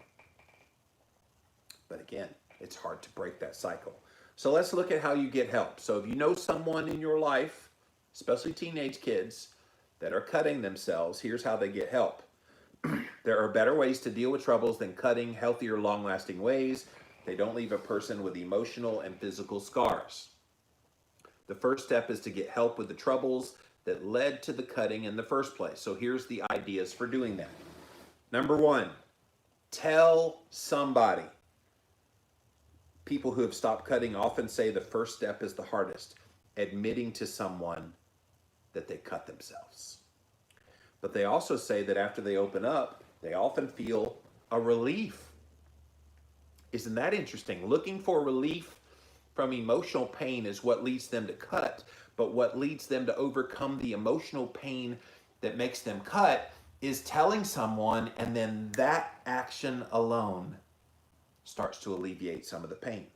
Speaker 1: But again, it's hard to break that cycle. So let's look at how you get help. So if you know someone in your life, especially teenage kids, that are cutting themselves, here's how they get help. There are better ways to deal with troubles than cutting, healthier, long-lasting ways. They don't leave a person with emotional and physical scars. The first step is to get help with the troubles that led to the cutting in the first place. So here's the ideas for doing that. Number one, tell somebody. People who have stopped cutting often say the first step is the hardest, admitting to someone that they cut themselves. But they also say that after they open up, they often feel a relief. Isn't that interesting? Looking for relief from emotional pain is what leads them to cut, but what leads them to overcome the emotional pain that makes them cut is telling someone, and then that action alone starts to alleviate some of the pain.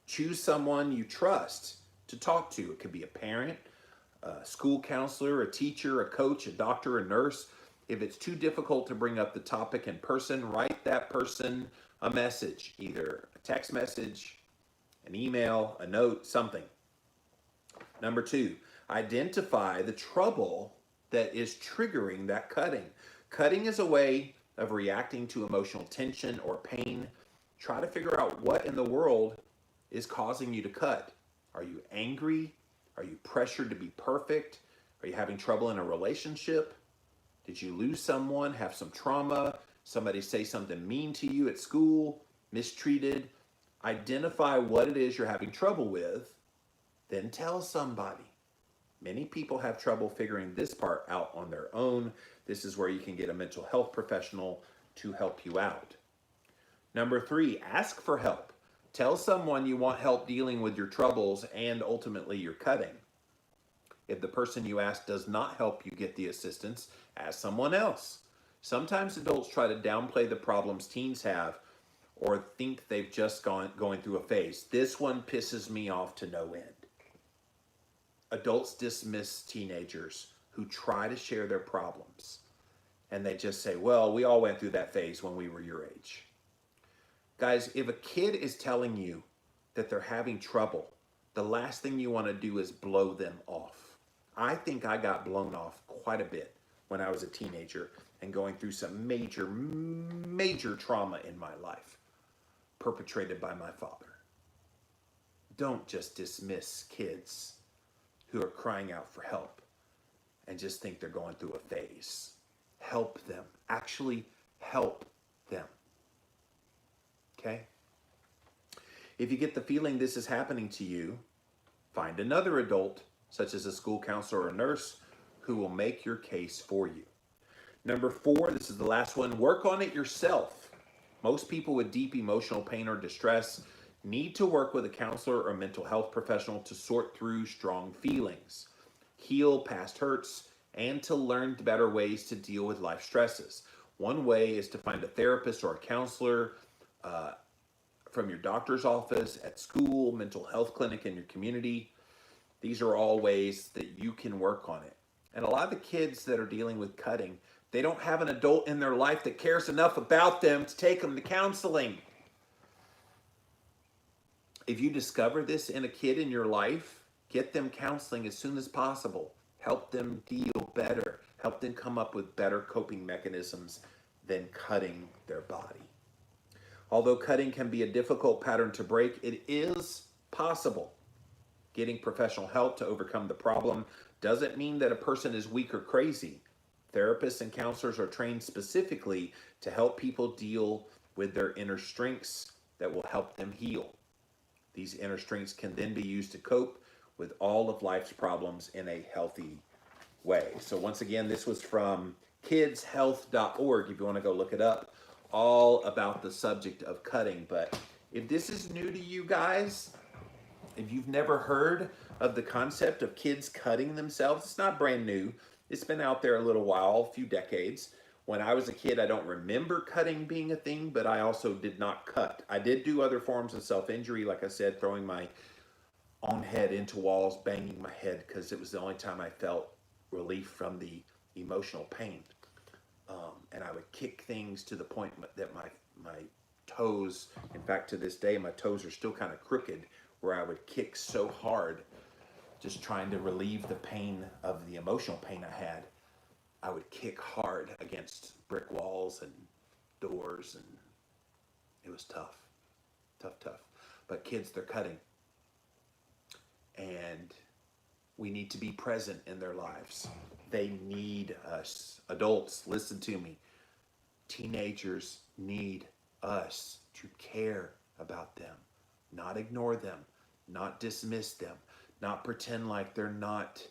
Speaker 1: Choose someone you trust to talk to. It could be a parent, a school counselor, a teacher, a coach, a doctor, a nurse. If it's too difficult to bring up the topic in person, write that person a message, either a text message, an email, a note, something. Number 2, identify the trouble that is triggering that cutting. Cutting is a way of reacting to emotional tension or pain. Try to figure out what in the world is causing you to cut. Are you angry? Are you pressured to be perfect? Are you having trouble in a relationship? Did you lose someone, have some trauma, somebody say something mean to you at school, mistreated? Identify what it is you're having trouble with, then tell somebody. Many people have trouble figuring this part out on their own. This is where you can get a mental health professional to help you out. Number 3, ask for help. Tell someone you want help dealing with your troubles and ultimately your cutting. If the person you ask does not help you get the assistance, ask someone else. Sometimes adults try to downplay the problems teens have or think they've just going through a phase. This one pisses me off to no end. Adults dismiss teenagers who try to share their problems. And they just say, well, we all went through that phase when we were your age. Guys, if a kid is telling you that they're having trouble, the last thing you want to do is blow them off. I think I got blown off quite a bit when I was a teenager and going through some major, major trauma in my life perpetrated by my father. Don't just dismiss kids who are crying out for help and just think they're going through a phase. Help them. Actually help them. Okay? If you get the feeling this is happening to you, find another adult, such as a school counselor or a nurse, who will make your case for you. Number 4, this is the last one, work on it yourself. Most people with deep emotional pain or distress need to work with a counselor or mental health professional to sort through strong feelings, heal past hurts, and to learn better ways to deal with life stresses. One way is to find a therapist or a counselor from your doctor's office, at school, mental health clinic in your community. These are all ways that you can work on it. And a lot of the kids that are dealing with cutting, they don't have an adult in their life that cares enough about them to take them to counseling. If you discover this in a kid in your life, get them counseling as soon as possible. Help them deal better. Help them come up with better coping mechanisms than cutting their body. Although cutting can be a difficult pattern to break, it is possible. Getting professional help to overcome the problem doesn't mean that a person is weak or crazy. Therapists and counselors are trained specifically to help people deal with their inner strengths that will help them heal. These inner strengths can then be used to cope with all of life's problems in a healthy way. So once again, this was from kidshealth.org, if you want to go look it up, all about the subject of cutting. But if this is new to you guys, if you've never heard of the concept of kids cutting themselves, it's not brand new. It's been out there a little while, a few decades. When I was a kid, I don't remember cutting being a thing, but I also did not cut. I did do other forms of self-injury, like I said, throwing my own head into walls, banging my head, because it was the only time I felt relief from the emotional pain. And I would kick things to the point that my toes, in fact, to this day, my toes are still kind of crooked, where I would kick so hard, just trying to relieve the pain of the emotional pain I had. I would kick hard against brick walls and doors, and it was tough. Tough. But kids, they're cutting. And we need to be present in their lives. They need us. Adults, listen to me. Teenagers need us to care about them, not ignore them, not dismiss them, not pretend like they're not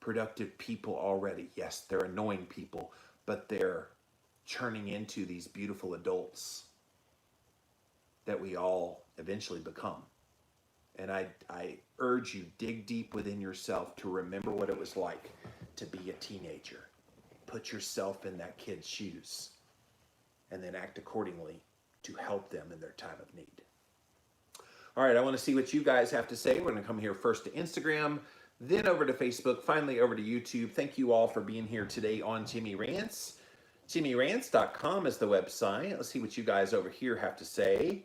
Speaker 1: productive people already. Yes, they're annoying people, but they're churning into these beautiful adults that we all eventually become. And I urge you, dig deep within yourself to remember what it was like to be a teenager. Put yourself in that kid's shoes and then act accordingly to help them in their time of need. All right, I want to see what you guys have to say. We're going to come here first to Instagram, then over to Facebook, finally over to YouTube. Thank you all for being here today on Jimmy Rants. JimmyRants.com is the website. Let's see what you guys over here have to say.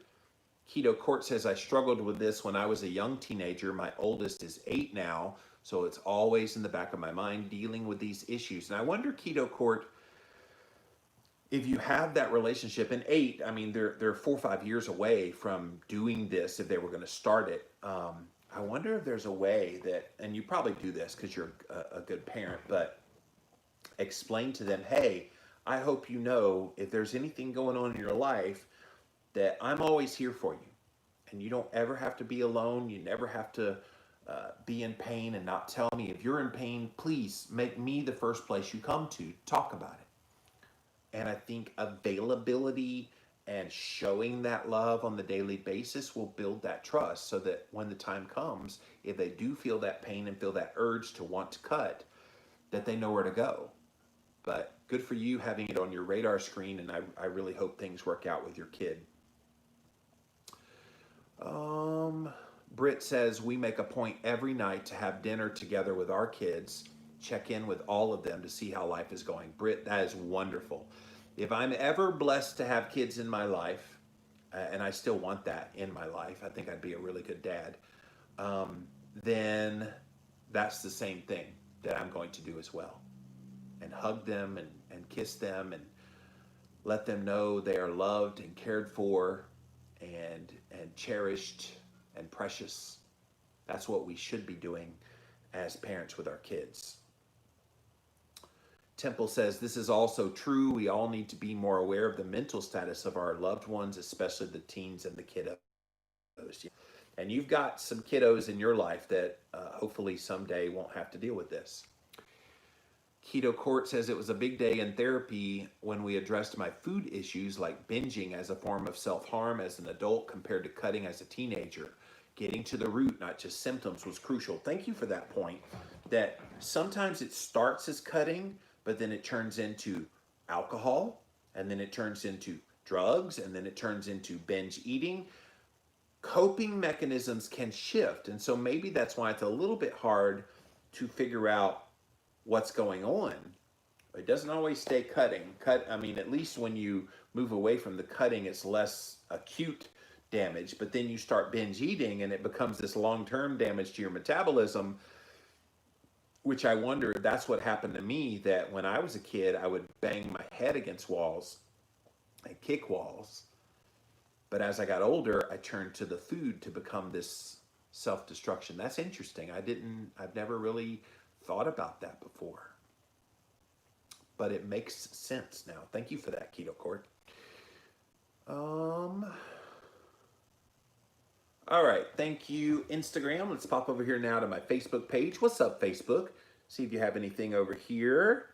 Speaker 1: Keto Court says, I struggled with this when I was a young teenager. My oldest is 8 now, so it's always in the back of my mind dealing with these issues. And I wonder, Keto Court, if you have that relationship, and 8, I mean, they're 4 or 5 years away from doing this if they were going to start it. I wonder if there's a way that, and you probably do this because you're a good parent, but explain to them, hey, I hope you know if there's anything going on in your life that I'm always here for you. And you don't ever have to be alone. You never have to be in pain and not tell me. If you're in pain, please make me the first place you come to talk about it. And I think availability and showing that love on the daily basis will build that trust so that when the time comes, if they do feel that pain and feel that urge to want to cut, that they know where to go. But good for you having it on your radar screen, and I really hope things work out with your kid. Britt says, we make a point every night to have dinner together with our kids, check in with all of them to see how life is going. Britt, that is wonderful. If I'm ever blessed to have kids in my life, and I still want that in my life, I think I'd be a really good dad, then that's the same thing that I'm going to do as well. And hug them and kiss them and let them know they are loved and cared for and cherished and precious. That's what we should be doing as parents with our kids. Temple says, this is also true. We all need to be more aware of the mental status of our loved ones, especially the teens and the kiddos. And you've got some kiddos in your life that hopefully someday won't have to deal with this. Keto Court says, it was a big day in therapy when we addressed my food issues like binging as a form of self-harm as an adult compared to cutting as a teenager. Getting to the root, not just symptoms, was crucial. Thank you for that point, that sometimes it starts as cutting, but then it turns into alcohol, and then it turns into drugs, and then it turns into binge eating. Coping mechanisms can shift, and so maybe that's why it's a little bit hard to figure out what's going on. It doesn't always stay cutting. I mean, at least when you move away from the cutting, it's less acute damage, but then you start binge eating and it becomes this long-term damage to your metabolism, which I wonder if that's what happened to me, that when I was a kid, I would bang my head against walls and kick walls. But as I got older, I turned to the food to become this self-destruction. That's interesting. I've never really thought about that before, but it makes sense now. Thank you for that, Keto Court. All right, thank you, Instagram. Let's pop over here now to my Facebook page. What's up, Facebook? See if you have anything over here.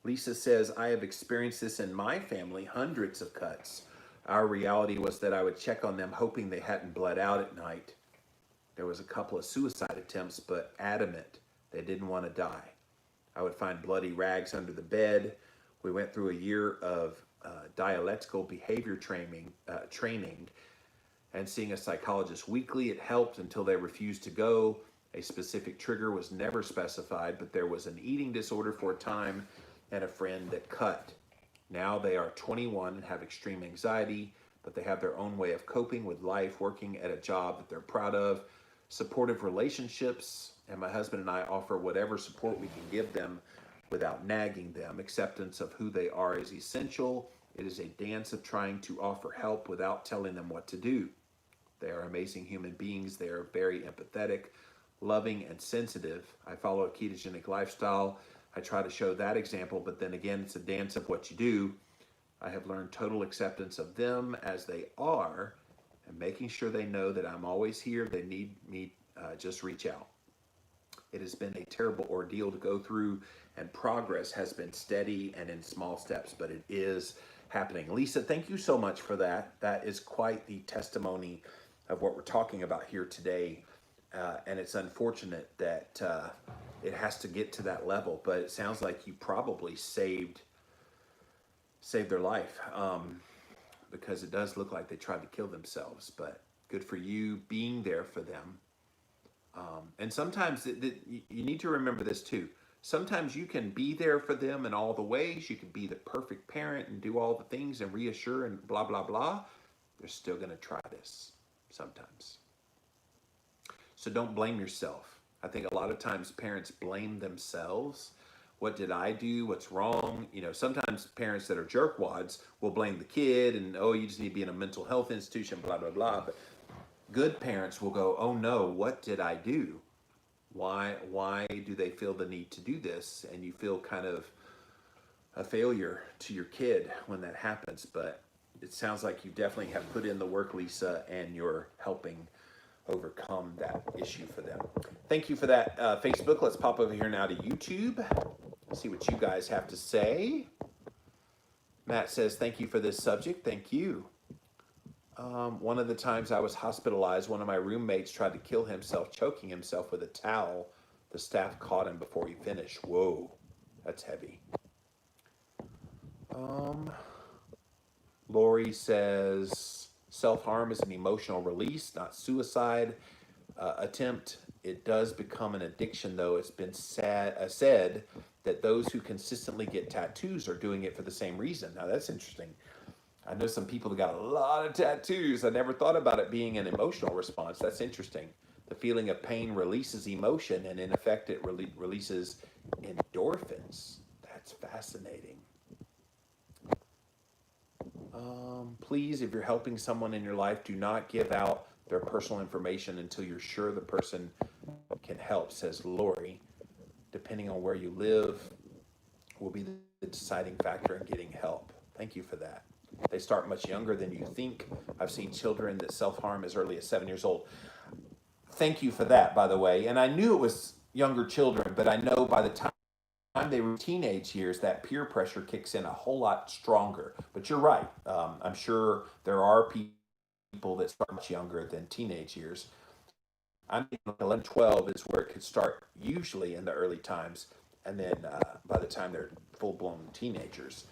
Speaker 1: Lisa says, I have experienced this in my family, hundreds of cuts. Our reality was that I would check on them hoping they hadn't bled out at night. There was a couple of suicide attempts, but adamant they didn't want to die. I would find bloody rags under the bed. We went through a year of dialectical behavior training and seeing a psychologist weekly. It helped until they refused to go. A specific trigger was never specified, but there was an eating disorder for a time and a friend that cut. Now they are 21 and have extreme anxiety, but they have their own way of coping with life, working at a job that they're proud of, supportive relationships, and my husband and I offer whatever support we can give them without nagging them. Acceptance of who they are is essential. It is a dance of trying to offer help without telling them what to do. They are amazing human beings. They are very empathetic, loving, and sensitive. I follow a ketogenic lifestyle. I try to show that example, but then again, it's a dance of what you do. I have learned total acceptance of them as they are and making sure they know that I'm always here. They need me, just reach out. It has been a terrible ordeal to go through, and progress has been steady and in small steps, but it is happening. Lisa, thank you so much for that. That is quite the testimony of what we're talking about here today. And it's unfortunate that it has to get to that level, but it sounds like you probably saved their life, because it does look like they tried to kill themselves. But Good for you being there for them. And sometimes you need to remember this too. Sometimes you can be there for them in all the ways. You can be the perfect parent and do all the things and reassure and blah, blah, blah. They're still going to try this sometimes. So don't blame yourself. I think a lot of times parents blame themselves. What did I do? What's wrong? You know, sometimes parents that are jerkwads will blame the kid and, oh, you just need to be in a mental health institution, blah, blah, blah. But good parents will go, oh no, what did I do? Why do they feel the need to do this? And you feel kind of a failure to your kid when that happens. But it sounds like you definitely have put in the work, Lisa, and you're helping overcome that issue for them. Thank you for that, Facebook. Let's pop over here now to YouTube. See what you guys have to say. Matt says, thank you for this subject. Thank you. One of the times I was hospitalized, one of my roommates tried to kill himself, choking himself with a towel. The staff caught him before he finished. Whoa, that's heavy. Lori says, self-harm is an emotional release, not suicide attempt. It does become an addiction, though. It's been said that those who consistently get tattoos are doing it for the same reason. Now, that's interesting. I know some people that got a lot of tattoos. I never thought about it being an emotional response. That's interesting. The feeling of pain releases emotion, and in effect, it releases endorphins. That's fascinating. Please, if you're helping someone in your life, do not give out their personal information until you're sure the person can help, says Lori. Depending on where you live will be the deciding factor in getting help. Thank you for that. They start much younger than you think. I've seen children that self-harm as early as 7 years old. Thank you for that, by the way. And I knew it was younger children, but I know by the time they were teenage years, that peer pressure kicks in a whole lot stronger. But you're right. I'm sure there are people that start much younger than teenage years. I'm thinking 11, 12 is where it could start usually in the early times. And then by the time they're full-blown teenagers,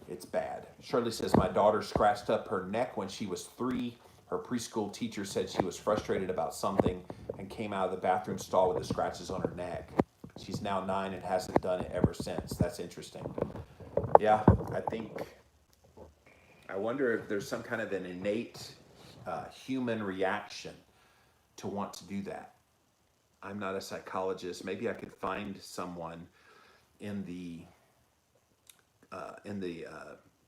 Speaker 1: it's bad. Shirley says, my daughter scratched up her neck when she was 3. Her preschool teacher said she was frustrated about something and came out of the bathroom stall with the scratches on her neck. She's now 9 and hasn't done it ever since. That's interesting. Yeah, I wonder if there's some kind of an innate human reaction to want to do that. I'm not a psychologist. Maybe I could find someone in the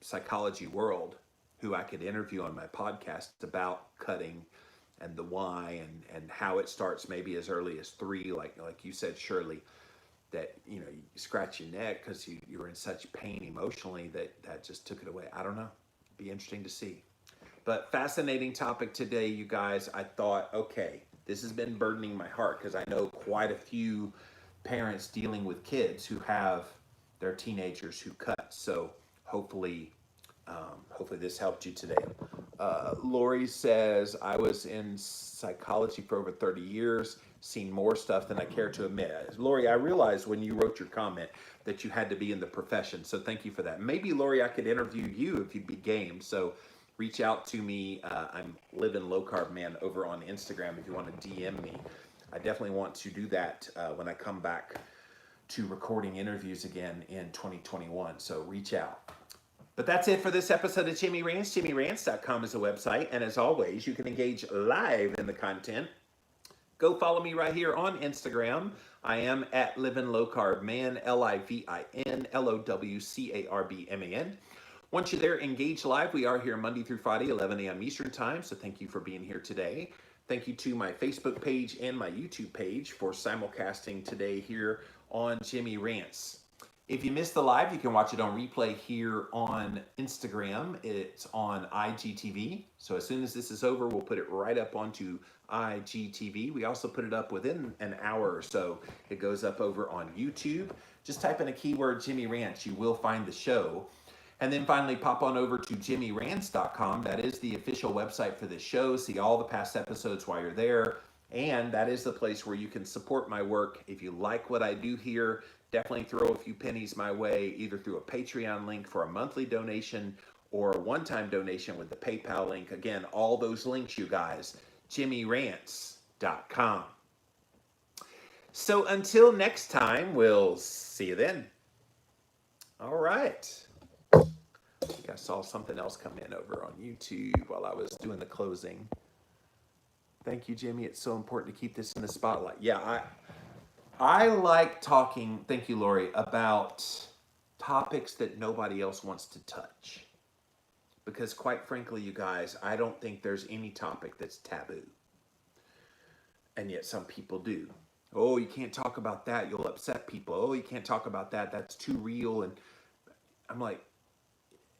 Speaker 1: psychology world who I could interview on my podcast about cutting and the why and how it starts maybe as early as 3, like you said, Shirley, that you scratch your neck because you were in such pain emotionally that just took it away. I don't know. Be interesting to see. But fascinating topic today, you guys. I thought, okay, this has been burdening my heart because I know quite a few parents dealing with kids who have their teenagers who cut. So hopefully this helped you today. Lori says, I was in psychology for over 30 years, seen more stuff than I care to admit. Lori, I realized when you wrote your comment that you had to be in the profession. So thank you for that. Maybe, Lori, I could interview you if you'd be game. So reach out to me. I'm Living Low Carb Man over on Instagram if you want to DM me. I definitely want to do that when I come back to recording interviews again in 2021. So reach out. But that's it for this episode of Jimmy Rants. JimmyRants.com is the website. And as always, you can engage live in the content. Go follow me right here on Instagram. I am at Living Low Carb Man, LIVIN, Once you're there, engage live. We are here Monday through Friday, 11 a.m. Eastern Time. So thank you for being here today. Thank you to my Facebook page and my YouTube page for simulcasting today here on Jimmy Rants. If you missed the live, you can watch it on replay here on Instagram. It's on IGTV. So as soon as this is over, we'll put it right up onto IGTV. We also put it up within an hour or so. It goes up over on YouTube. Just type in a keyword, Jimmy Rants. You will find the show. And then finally, pop on over to jimmyrants.com. That is the official website for this show. See all the past episodes while you're there. And that is the place where you can support my work. If you like what I do here, definitely throw a few pennies my way, either through a Patreon link for a monthly donation or a one-time donation with the PayPal link. Again, all those links, you guys, jimmyrants.com. So until next time, we'll see you then. All right. I think I saw something else come in over on YouTube while I was doing the closing. Thank you, Jimmy. It's so important to keep this in the spotlight. Yeah, I like talking, thank you, Lori, about topics that nobody else wants to touch. Because quite frankly, you guys, I don't think there's any topic that's taboo. And yet some people do. Oh, you can't talk about that. You'll upset people. Oh, you can't talk about that. That's too real. And I'm like,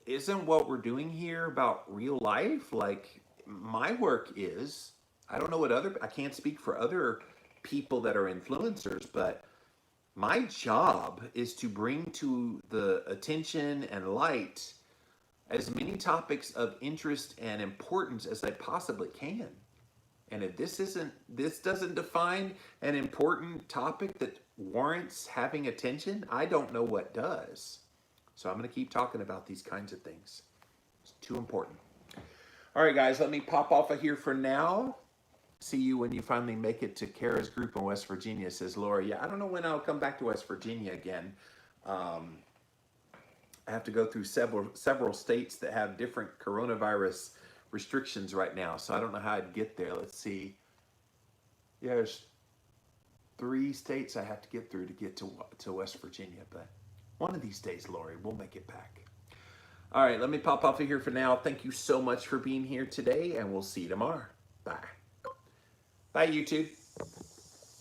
Speaker 1: isn't what we're doing here about real life? Like, my work is, I don't know what I can't speak for other people that are influencers, but my job is to bring to the attention and light as many topics of interest and importance as I possibly can. And if this doesn't define an important topic that warrants having attention, I don't know what does. So I'm going to keep talking about these kinds of things. It's too important. All right, guys, let me pop off of here for now. See you when you finally make it to Kara's group in West Virginia, says Laura. Yeah, I don't know when I'll come back to West Virginia again. I have to go through several states that have different coronavirus restrictions right now, so I don't know how I'd get there. Let's see. Yeah, there's 3 states I have to get through to get to West Virginia, but one of these days, Lori, we'll make it back. All right, let me pop off of here for now. Thank you so much for being here today, and we'll see you tomorrow. Bye. Bye, YouTube.